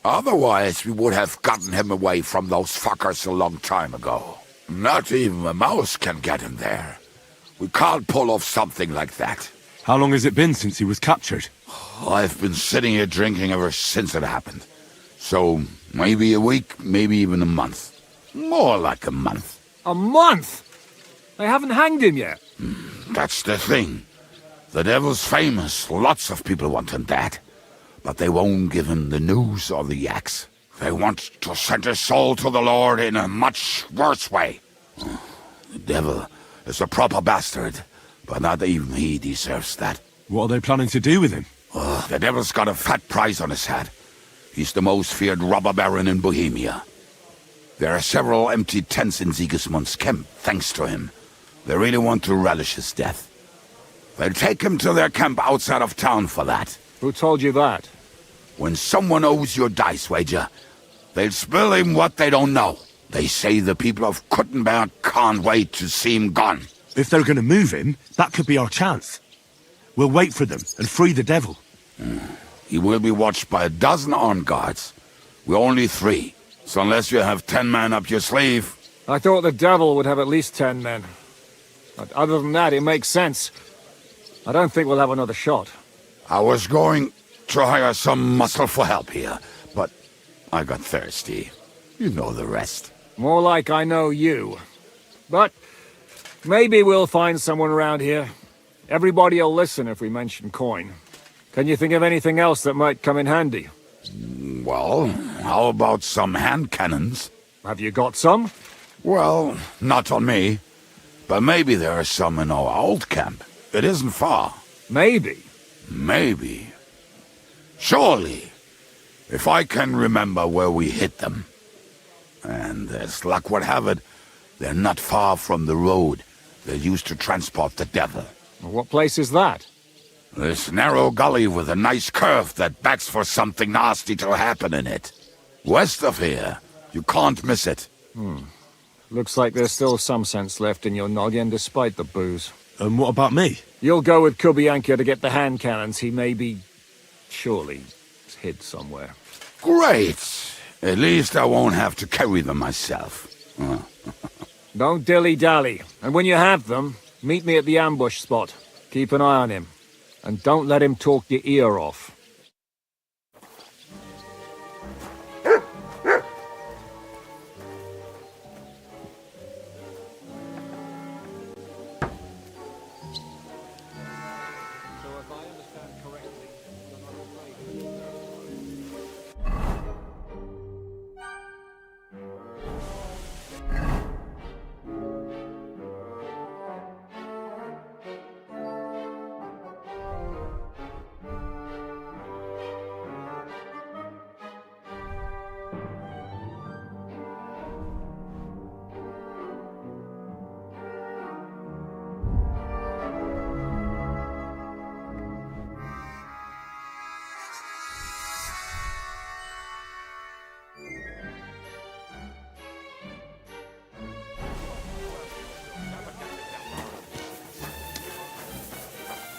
Otherwise, we would have gotten him away from those fuckers a long time ago. Not even a mouse can get him there. We can't pull off something like that. How long has it been since he was captured? I've been sitting here drinking ever since it happened. So, maybe a week, maybe even a month. More like a month. A month? They haven't hanged him yet. That's the thing. The devil's famous. Lots of people want him dead. But they won't give him the news or the axe. They want to send his soul to the Lord in a much worse way. The devil is a proper bastard, but not even he deserves that. What are they planning to do with him? The devil's got a fat price on his head. He's the most feared robber baron in Bohemia. There are several empty tents in Sigismund's camp, thanks to him. They really want to relish his death. They'll take him to their camp outside of town for that. Who told you that? When someone owes you a dice wager, they'll spill him what they don't know. They say the people of Kuttenberg can't wait to see him gone. If they're going to move him, that could be our chance. We'll wait for them and free the devil. He will be watched by 12 armed guards. We're only 3. So unless you have 10 men up your sleeve... I thought the devil would have at least 10 men. But other than that, it makes sense. I don't think we'll have another shot. I was going... to hire some muscle for help here, but I got thirsty. You know the rest. More like I know you. But maybe we'll find someone around here. Everybody'll listen if we mention coin. Can you think of anything else that might come in handy? Well, how about some hand cannons? Have you got some? Well, not on me. But maybe there are some in our old camp. It isn't far. Maybe. Maybe. Surely. If I can remember where we hid them. And as luck would have it, they're not far from the road they used to transport the devil. What place is that? This narrow gully with a nice curve that begs for something nasty to happen in it. West of here. You can't miss it. Looks like there's still some sense left in your noggin despite the booze. And what about me? You'll go with Kubianka to get the hand cannons. He may be... surely hid somewhere. Great! At least I won't have to carry them myself. Don't dilly-dally. And when you have them, meet me at the ambush spot. Keep an eye on him. And don't let him talk your ear off.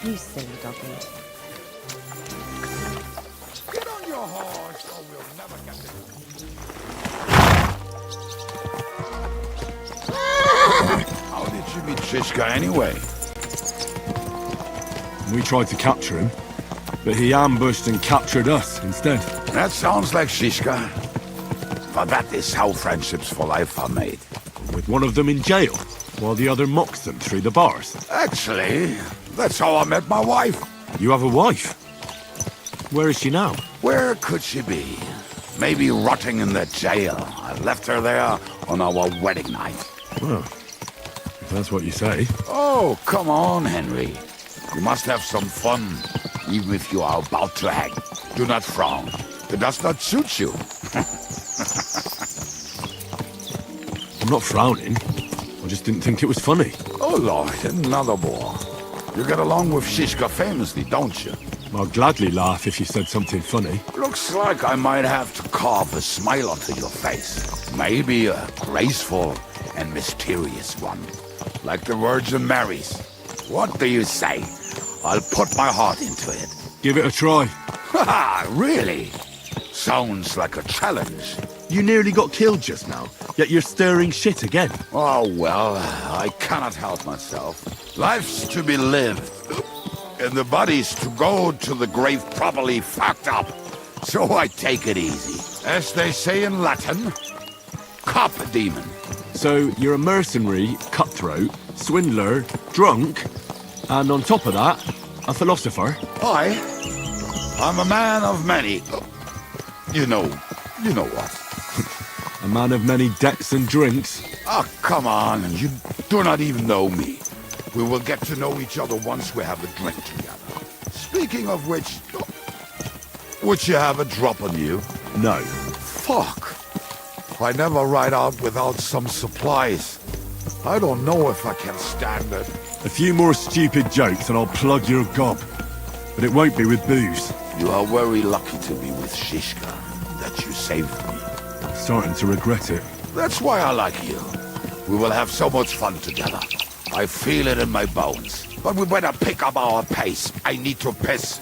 You silly doggy. Get on your horse, or we'll never get it. How did you meet Shishka anyway? We tried to capture him, but he ambushed and captured us instead. That sounds like Shishka. But that is how friendships for life are made. With one of them in jail, while the other mocks them through the bars. Actually, that's how I met my wife. You have a wife? Where is she now? Where could she be? Maybe rotting in the jail. I left her there on our wedding night. Well, if that's what you say. Oh, come on, Henry. You must have some fun, even if you are about to hang. Do not frown. It does not suit you. I'm not frowning. I just didn't think it was funny. Oh, Lord, another bore. You get along with Shishka famously, don't you? I'll gladly laugh if you said something funny. Looks like I might have to carve a smile onto your face. Maybe a graceful and mysterious one. Like the Virgin Mary's. What do you say? I'll put my heart into it. Give it a try. Haha, really? Sounds like a challenge. You nearly got killed just now, yet you're stirring shit again. Oh, well, I cannot help myself. Life's to be lived, and the body's to go to the grave properly fucked up. So I take it easy. As they say in Latin, carpe demon. So you're a mercenary, cutthroat, swindler, drunk, and on top of that, a philosopher? I'm a man of many... You know what. A man of many decks and drinks. Oh, come on, you do not even know me. We will get to know each other once we have a drink together. Speaking of which, would you have a drop on you? No. Fuck. I never ride out without some supplies. I don't know if I can stand it. A few more stupid jokes and I'll plug your gob. But it won't be with booze. You are very lucky to be with Shishka, that you saved me. I'm starting to regret it. That's why I like you. We will have so much fun together. I feel it in my bones. But we better pick up our pace. I need to piss.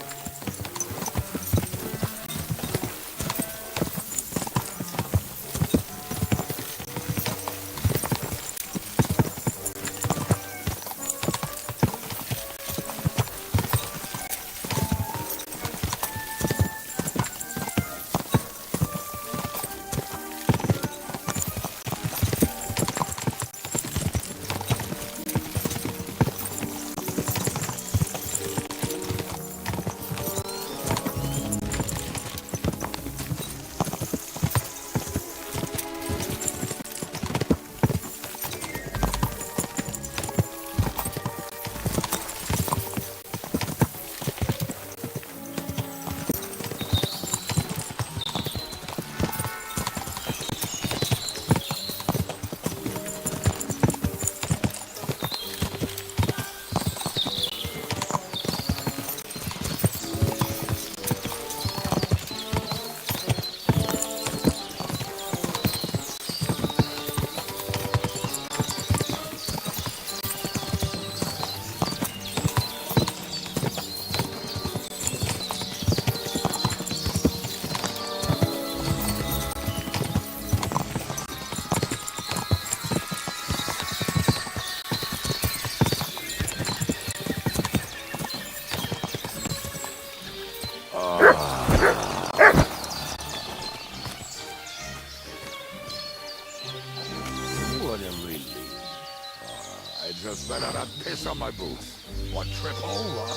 ice on my boots. One trip over.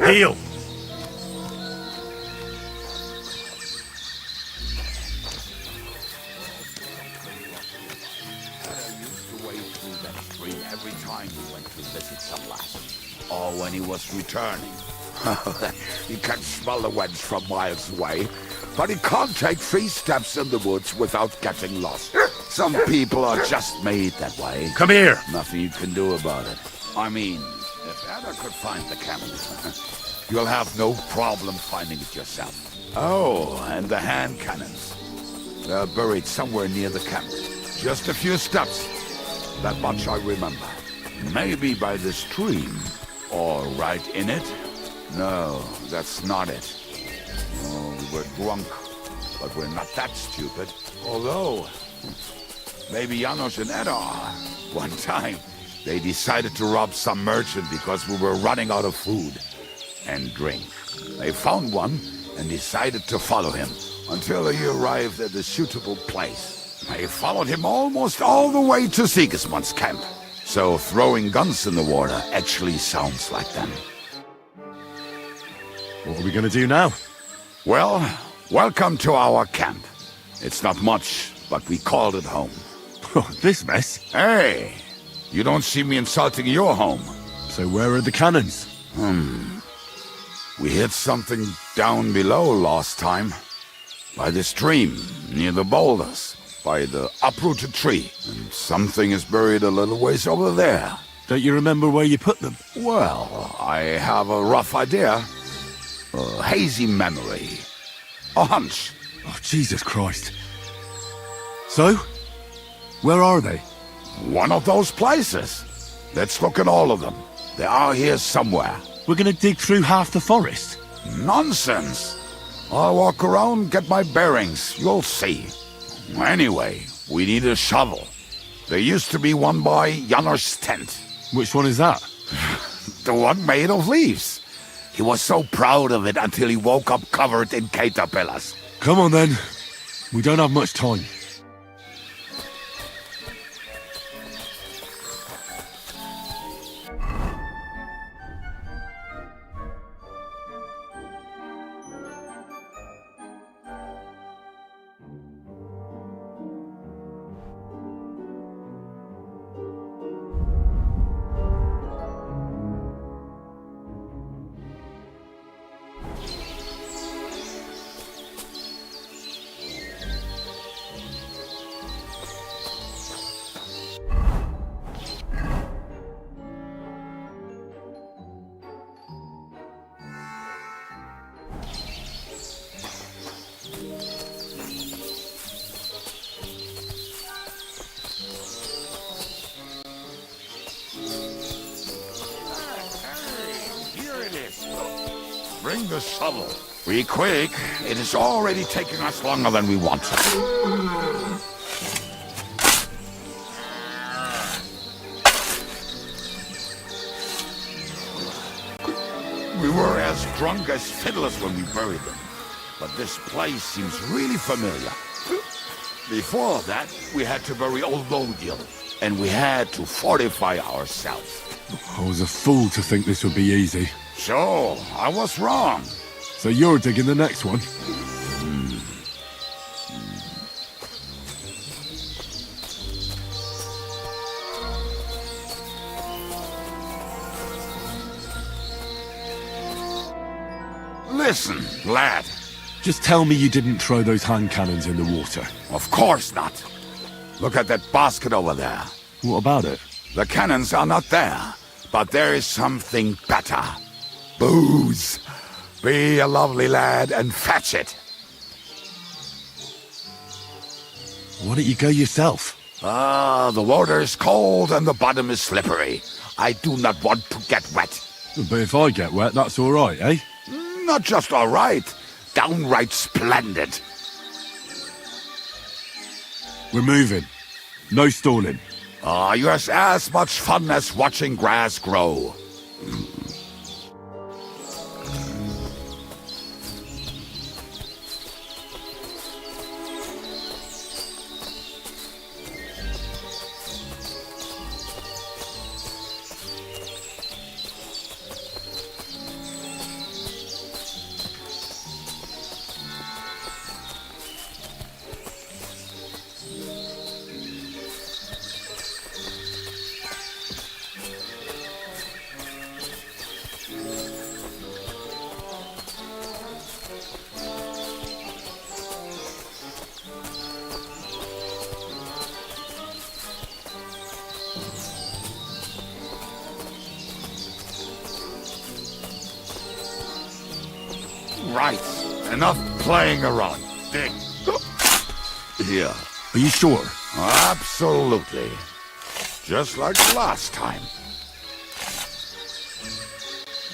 Heal! Every time we went to visit some lass, or when he was returning. He can smell the wench from miles away, but he can't take 3 steps in the woods without getting lost. Some people are just made that way. Come here! Nothing you can do about it. I mean, if Anna could find the camel, you'll have no problem finding it yourself. Oh, and the hand cannons. They're buried somewhere near the camp. Just a few steps. That much I remember. Maybe by the stream, or right in it? No, that's not it. Oh, we were drunk, but we're not that stupid. Although, maybe Janos and Edda are. One time, they decided to rob some merchant because we were running out of food and drink. They found one and decided to follow him until he arrived at a suitable place. They followed him almost all the way to Sigismund's camp. So throwing guns in the water actually sounds like them. What are we gonna do now? Well, welcome to our camp. It's not much, but we called it home. This mess? Hey, you don't see me insulting your home. So where are the cannons? We hit something down below last time. By the stream, near the boulders. By the uprooted tree. And something is buried a little ways over there. Don't you remember where you put them? Well, I have a rough idea. A hazy memory. A hunch. Oh, Jesus Christ. So? Where are they? One of those places. Let's look at all of them. They are here somewhere. We're gonna dig through half the forest. Nonsense. I'll walk around, get my bearings. You'll see. Anyway, we need a shovel. There used to be one by Janor's tent. Which one is that? The one made of leaves. He was so proud of it until he woke up covered in caterpillars. Come on then. We don't have much time. Bring the shovel. Be quick. It is already taking us longer than we wanted. We were as drunk as fiddlers when we buried them. But this place seems really familiar. Before that, we had to bury old Lodil, and we had to fortify ourselves. I was a fool to think this would be easy. So, I was wrong. So you're digging the next one? Listen, lad. Just tell me you didn't throw those hand cannons in the water. Of course not. Look at that basket over there. What about it? The cannons are not there, but there is something better. Booze. Be a lovely lad and fetch it. Why don't you go yourself? The water is cold and the bottom is slippery. I do not want to get wet. But if I get wet, that's all right, eh? Not just all right. Downright splendid. We're moving. No stalling. Yours as much fun as watching grass grow. right. Enough playing around. Dig. Here. Are you sure? Absolutely. Just like last time.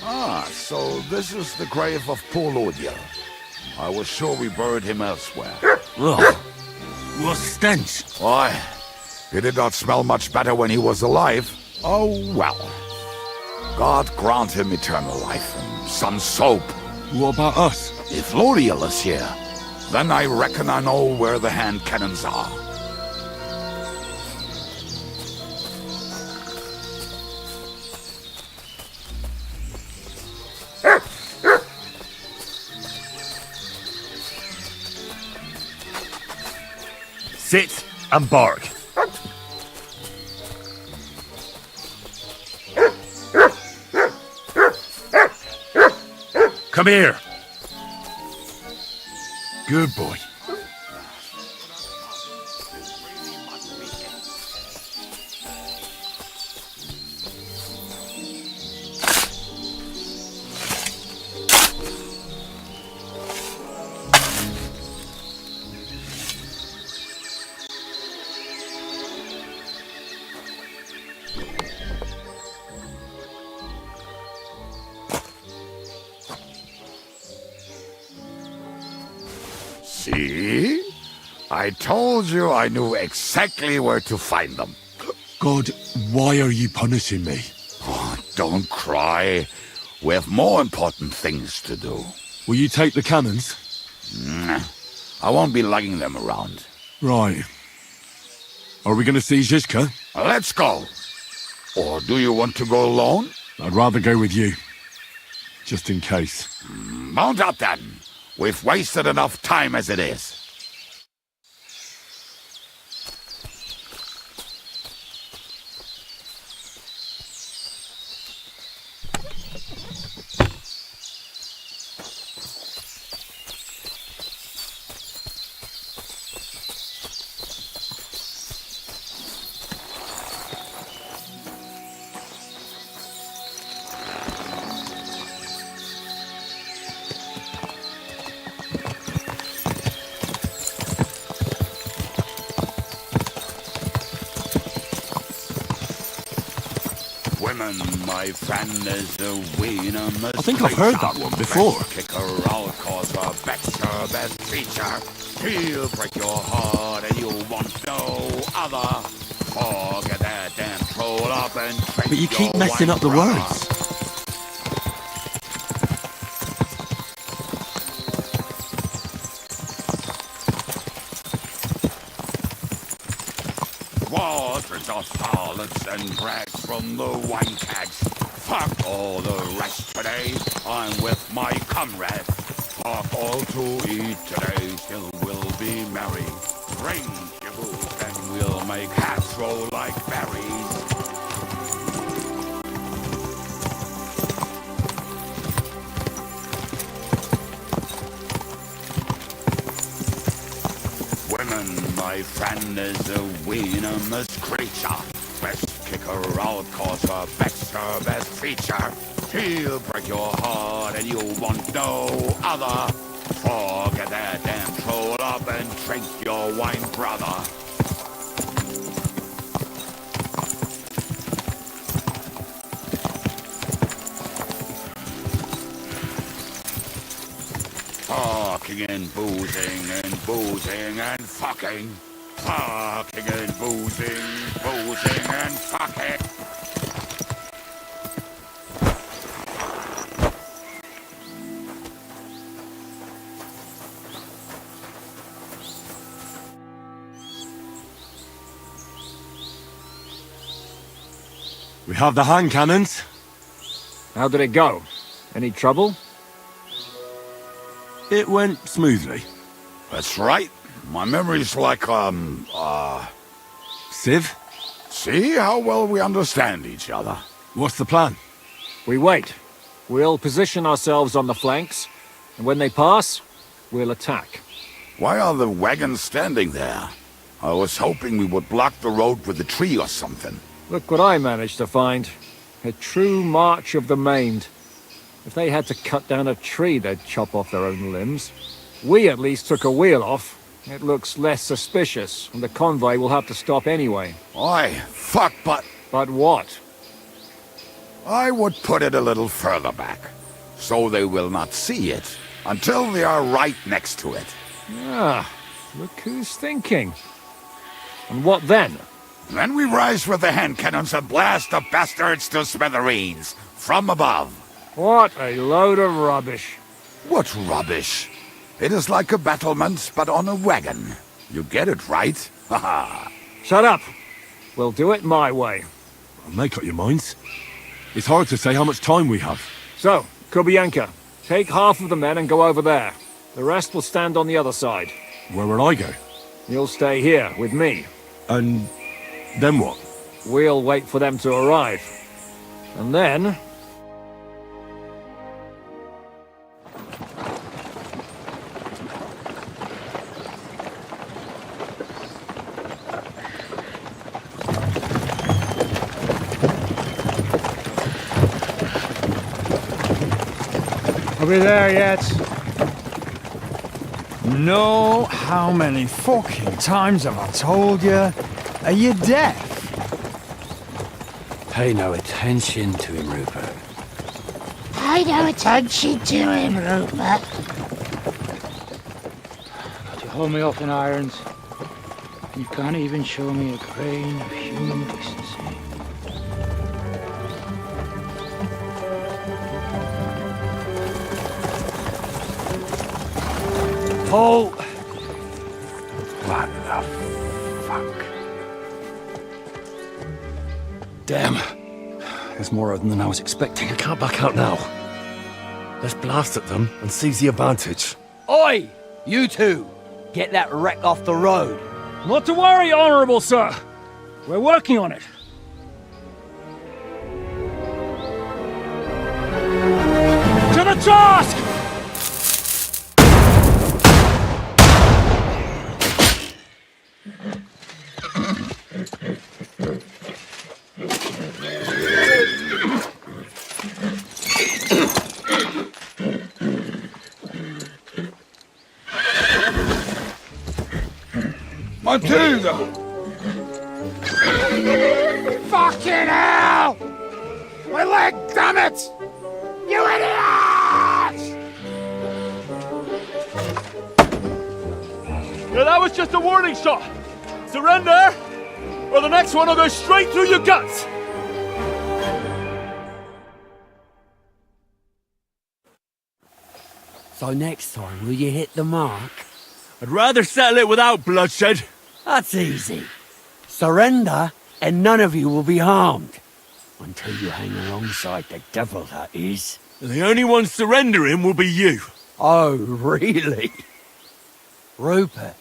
Ah, so this is the grave of poor Lodiel. I was sure we buried him elsewhere. Ugh. What stench? Why, he did not smell much better when he was alive. Oh, well. God grant him eternal life and some soap. What about us? If Lodiel is here, then I reckon I know where the hand cannons are. Sit and bark. Come here. Good boy. See? I told you I knew exactly where to find them. God, why are you punishing me? Oh, don't cry. We have more important things to do. Will you take the cannons? I won't be lugging them around. Right. Are we going to see Zizka? Let's go. Or do you want to go alone? I'd rather go with you. Just in case. Mount up then. We've wasted enough time as it is. Women, my friend, is the winner. I think I've heard that one before. Kick her out, cause her back's her best feature. He'll break your heart and you want no other. Forget that and troll up and drink. But you keep messing up the words. Waters of solids and brags from the wine kegs. Fuck all the rest today. I'm with my comrade. Fuck all to eat today. Still we'll be merry. Drink your booze and we'll make hats roll like berries. Women, my friend, is a venomous creature. Best kick her out, cause her back's her best feature. She'll break your heart and you want no other. Forget that and troll up and drink your wine, brother. Fucking and boozing and fucking. Fucking and boozing and fucking. We have the hand cannons. How did it go? Any trouble? It went smoothly. That's right. My memory's like, Civ? See how well we understand each other. What's the plan? We wait. We'll position ourselves on the flanks, and when they pass, we'll attack. Why are the wagons standing there? I was hoping we would block the road with a tree or something. Look what I managed to find. A true march of the maimed. If they had to cut down a tree, they'd chop off their own limbs. We at least took a wheel off. It looks less suspicious, and the convoy will have to stop anyway. Oi, fuck, but... But what? I would put it a little further back, so they will not see it until they are right next to it. Ah, look who's thinking. And what then? Then we rise with the hand cannons and blast the bastards to smithereens, from above. What a load of rubbish. What rubbish? It is like a battlement, but on a wagon. You get it, right? Haha. Shut up! We'll do it my way. Make up your minds. It's hard to say how much time we have. So, Kubienka, take half of the men and go over there. The rest will stand on the other side. Where will I go? You'll stay here, with me. And then what? We'll wait for them to arrive. And then... Are we there yet? No, how many fucking times have I told you? Are you deaf? Pay no attention to him, Rupert. Pay no attention to him, Rupert. You hold me up in irons. You can't even show me a grain of human decency. Paul! What the fuck? Damn. There's more of them than I was expecting. I can't back out now. Let's blast at them and seize the advantage. Oi! You two! Get that wreck off the road. Not to worry, Honourable Sir. We're working on it. To the task! Matilda! Fucking hell! My leg, damn it! You idiots! Yeah, that was just a warning shot. Surrender, or the next one will go straight through your guts. So next time, will you hit the mark? I'd rather settle it without bloodshed. That's easy. Surrender, and none of you will be harmed. Until you hang alongside the devil, that is. The only one surrendering will be you. Oh, really? Rupert,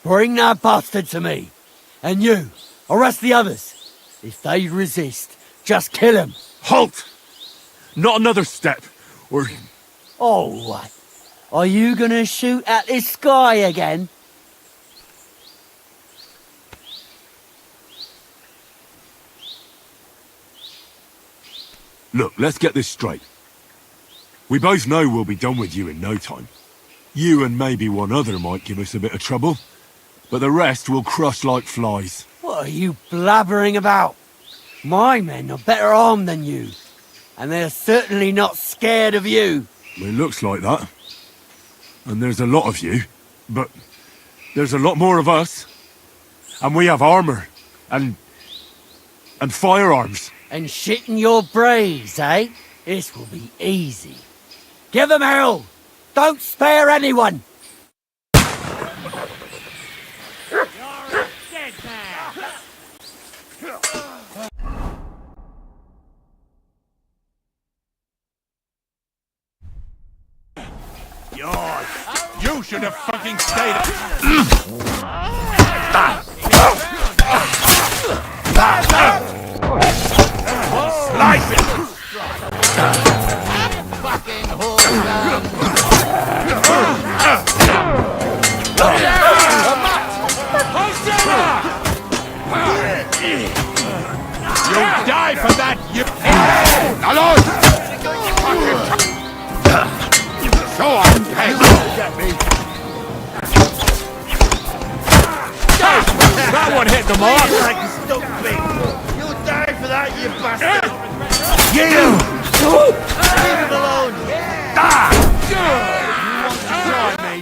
bring that bastard to me. And you, arrest the others. If they resist, just kill them. Halt! Not another step, or... Oh, what? Are you gonna shoot at this sky again? Look, let's get this straight. We both know we'll be done with you in no time. You and maybe one other might give us a bit of trouble, but the rest will crush like flies. What are you blabbering about? My men are better armed than you, and they're certainly not scared of you. It looks like that. And there's a lot of you, but there's a lot more of us. And we have armor, and firearms. And shit in your brains, eh? This will be easy. Give them hell! Don't spare anyone! You should have fucking stayed. Slice it! Fucking You'll die for that, you... Now, Lord! at me. That one hit the mark. Like a stuck pig. You'll die for that, you bastard. You! Leave him alone. You want to try me?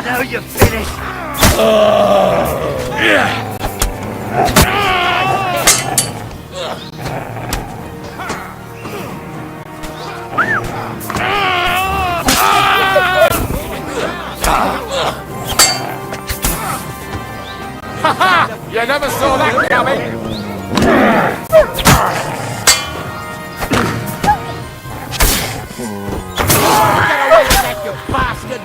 Now you're finished. You never saw that coming! Get away with that, you bastard!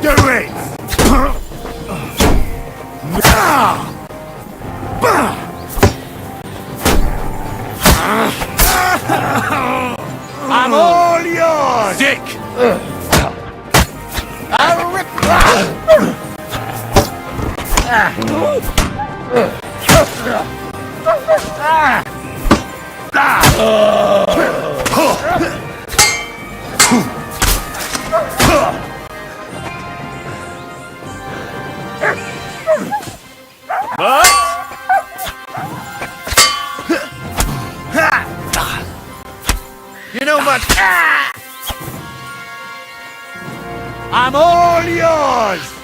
Do it! I'm all yours! Dick! I'll rip You know what? I'm all yours!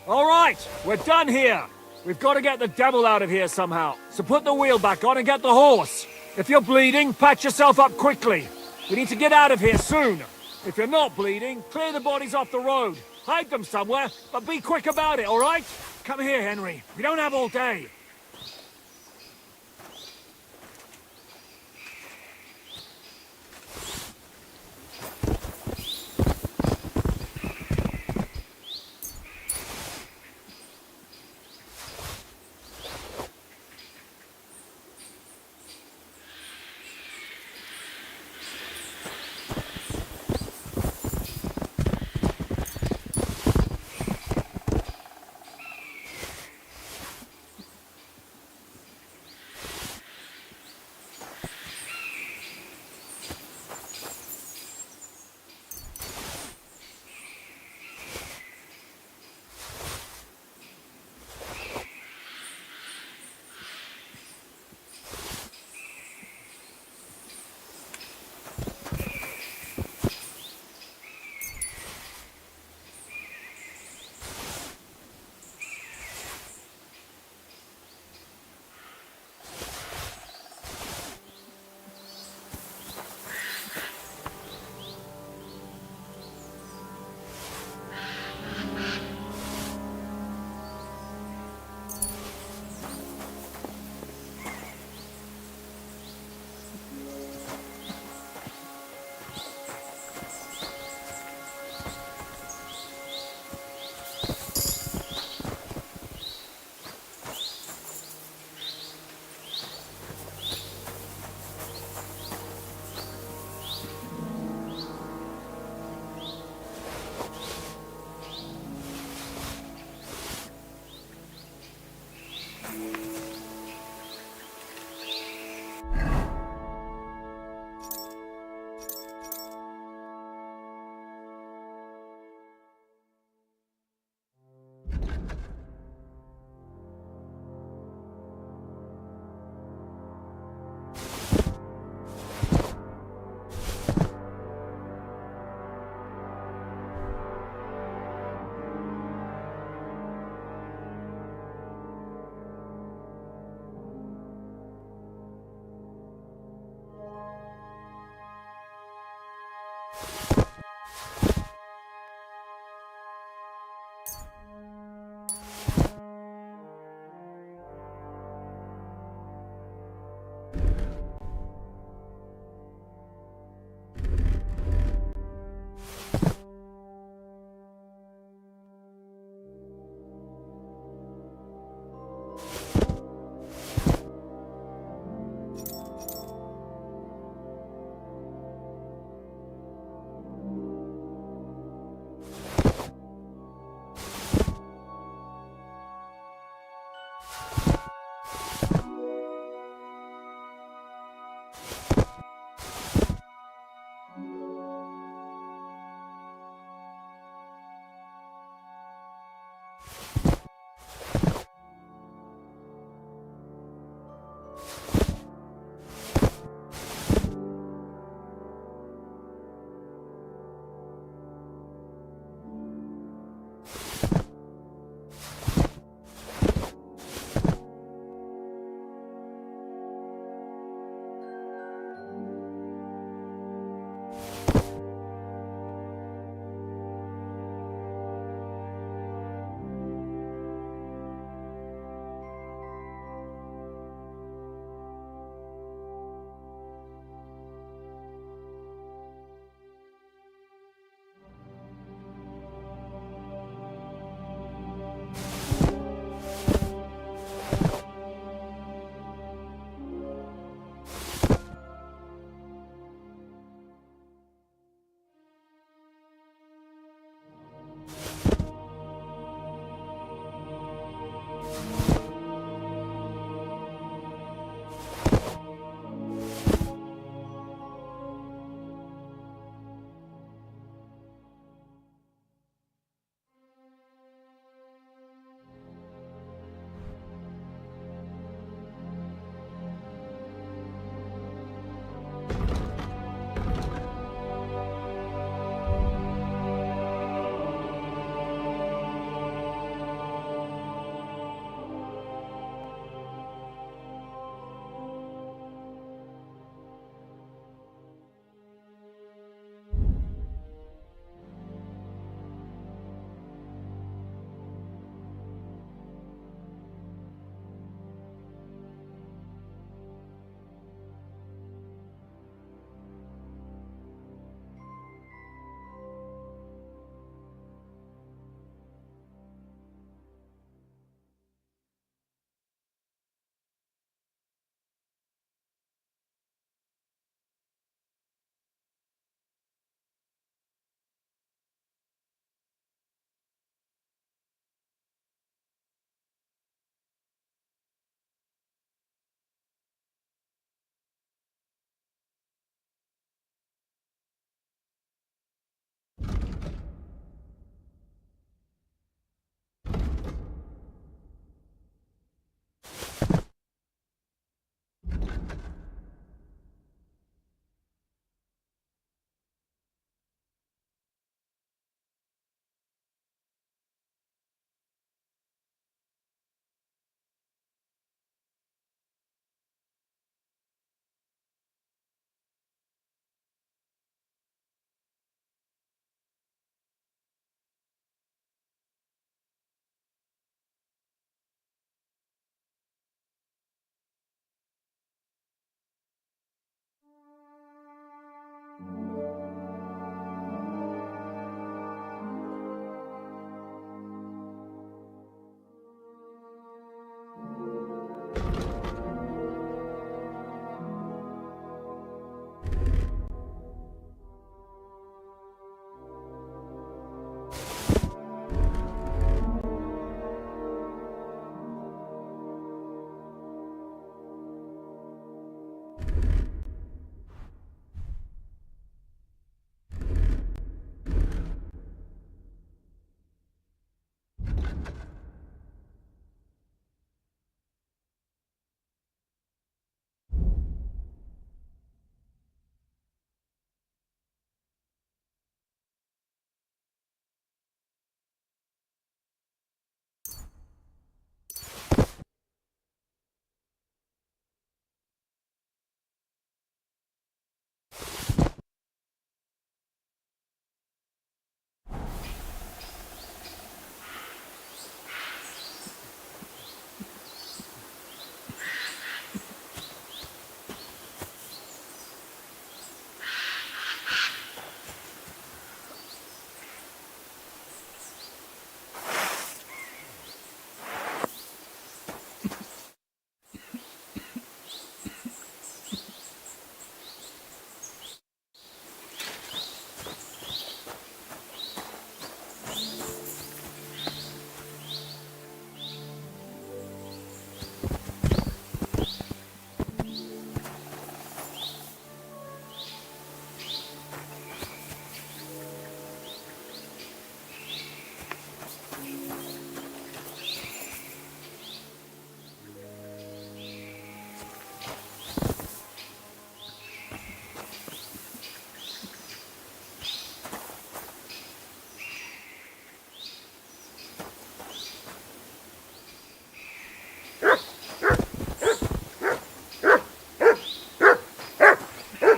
All right, we're done here. We've got to get the devil out of here somehow. So put the wheel back on and get the horse. If you're bleeding, patch yourself up quickly. We need to get out of here soon. If you're not bleeding, clear the bodies off the road. Hide them somewhere, but be quick about it, all right? Come here, Henry. We don't have all day.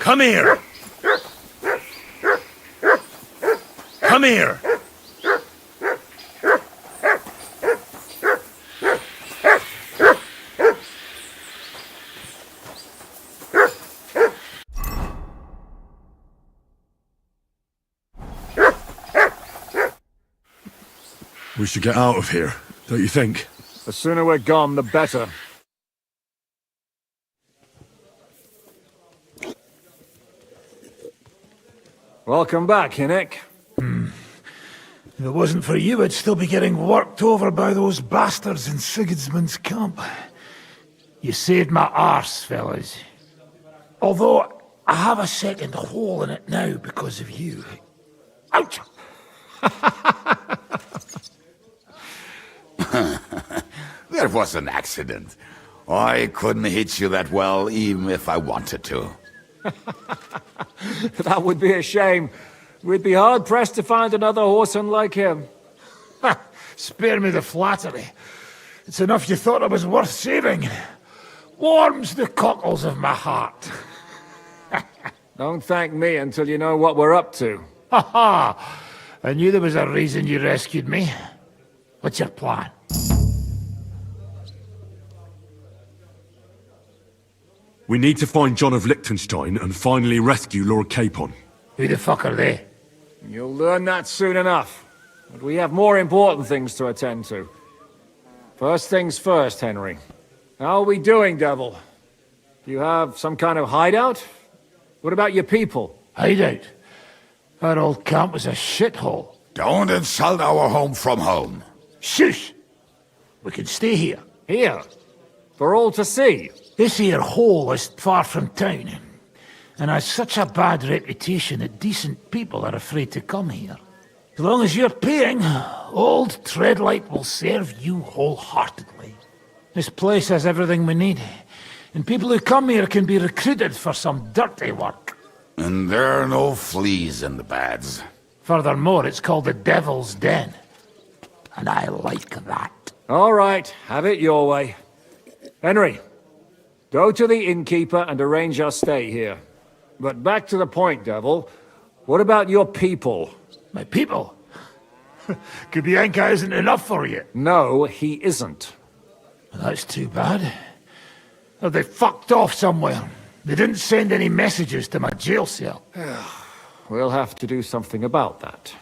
Come here! Come here! We should get out of here, don't you think? The sooner we're gone, the better. Welcome back, Hinnick. If it wasn't for you, I'd still be getting worked over by those bastards in Sigismund's camp. You saved my arse, fellas. Although, I have a second hole in it now because of you. Ouch! That was an accident. I couldn't hit you that well, even if I wanted to. That would be a shame. We'd be hard-pressed to find another horse unlike him. Spare me the flattery. It's enough you thought I was worth saving. Warms the cockles of my heart. Don't thank me until you know what we're up to. Ha ha! I knew there was a reason you rescued me. What's your plan? We need to find John of Liechtenstein and finally rescue Lord Capon. Who the fuck are they? You'll learn that soon enough. But we have more important things to attend to. First things first, Henry. How are we doing, Devil? Do you have some kind of hideout? What about your people? Hideout? Our old camp was a shithole. Don't insult our home from home. Shush! We can stay here. Here? For all to see? This here hole is far from town, and has such a bad reputation that decent people are afraid to come here. As long as you're paying, old Treadlight will serve you wholeheartedly. This place has everything we need, and people who come here can be recruited for some dirty work. And there are no fleas in the beds. Furthermore, it's called the Devil's Den, and I like that. All right, have it your way. Henry, go to the innkeeper and arrange our stay here. But back to the point, Devil. What about your people? My people? Kubienka isn't enough for you. No, he isn't. That's too bad. Oh, they fucked off somewhere. They didn't send any messages to my jail cell. We'll have to do something about that.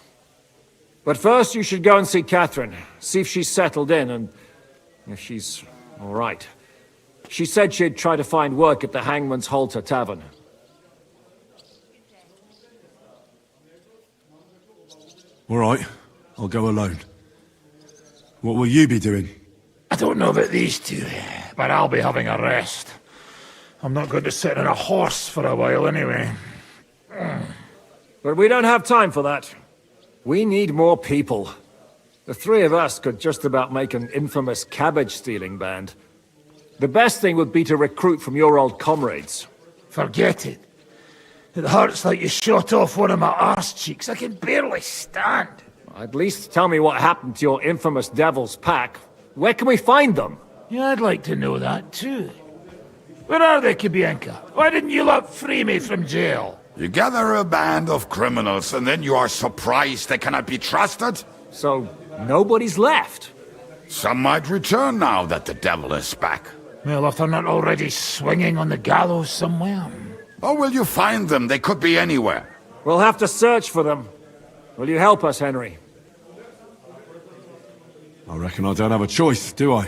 But first you should go and see Catherine. See if she's settled in and if she's all right. She said she'd try to find work at the Hangman's Halter Tavern. All right, I'll go alone. What will you be doing? I don't know about these two, but I'll be having a rest. I'm not going to sit on a horse for a while anyway. But we don't have time for that. We need more people. The three of us could just about make an infamous cabbage-stealing band. The best thing would be to recruit from your old comrades. Forget it. It hurts like you shot off one of my arse cheeks. I can barely stand. At least tell me what happened to your infamous Devil's Pack. Where can we find them? Yeah, I'd like to know that too. Where are they, Kubienka? Why didn't you lot free me from jail? You gather a band of criminals and then you are surprised they cannot be trusted? So, nobody's left? Some might return now that the devil is back. Well, if they're not already swinging on the gallows somewhere. How will you find them? They could be anywhere. We'll have to search for them. Will you help us, Henry? I reckon I don't have a choice, do I?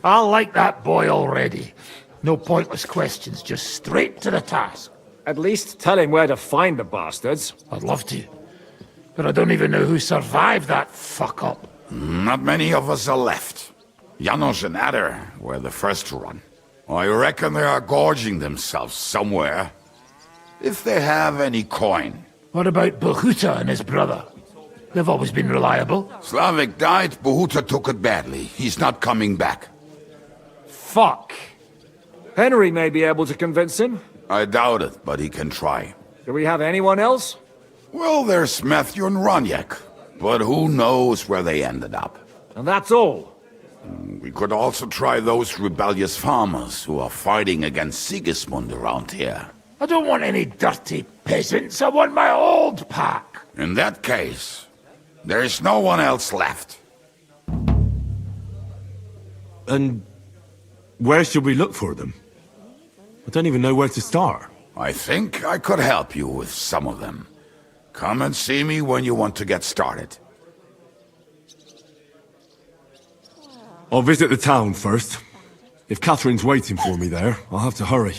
I like that boy already. No pointless questions, just straight to the task. At least tell him where to find the bastards. I'd love to. But I don't even know who survived that fuck-up. Not many of us are left. Janos and Adder were the first to run. I reckon they are gorging themselves somewhere. If they have any coin. What about Bohuta and his brother? They've always been reliable. Slavik died, Bohuta took it badly. He's not coming back. Fuck. Henry may be able to convince him. I doubt it, but he can try. Do we have anyone else? Well, there's Matthew and Roniak, but who knows where they ended up. And that's all. We could also try those rebellious farmers who are fighting against Sigismund around here. I don't want any dirty peasants. I want my old pack. In that case, there is no one else left. And where should we look for them? I don't even know where to start. I think I could help you with some of them. Come and see me when you want to get started. I'll visit the town first. If Catherine's waiting for me there, I'll have to hurry.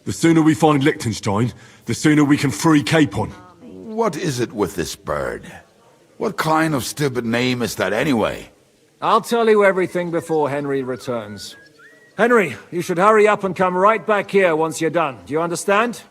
The sooner we find Liechtenstein, the sooner we can free Capon. What is it with this bird? What kind of stupid name is that anyway? I'll tell you everything before Henry returns. Henry, you should hurry up and come right back here once you're done. Do you understand?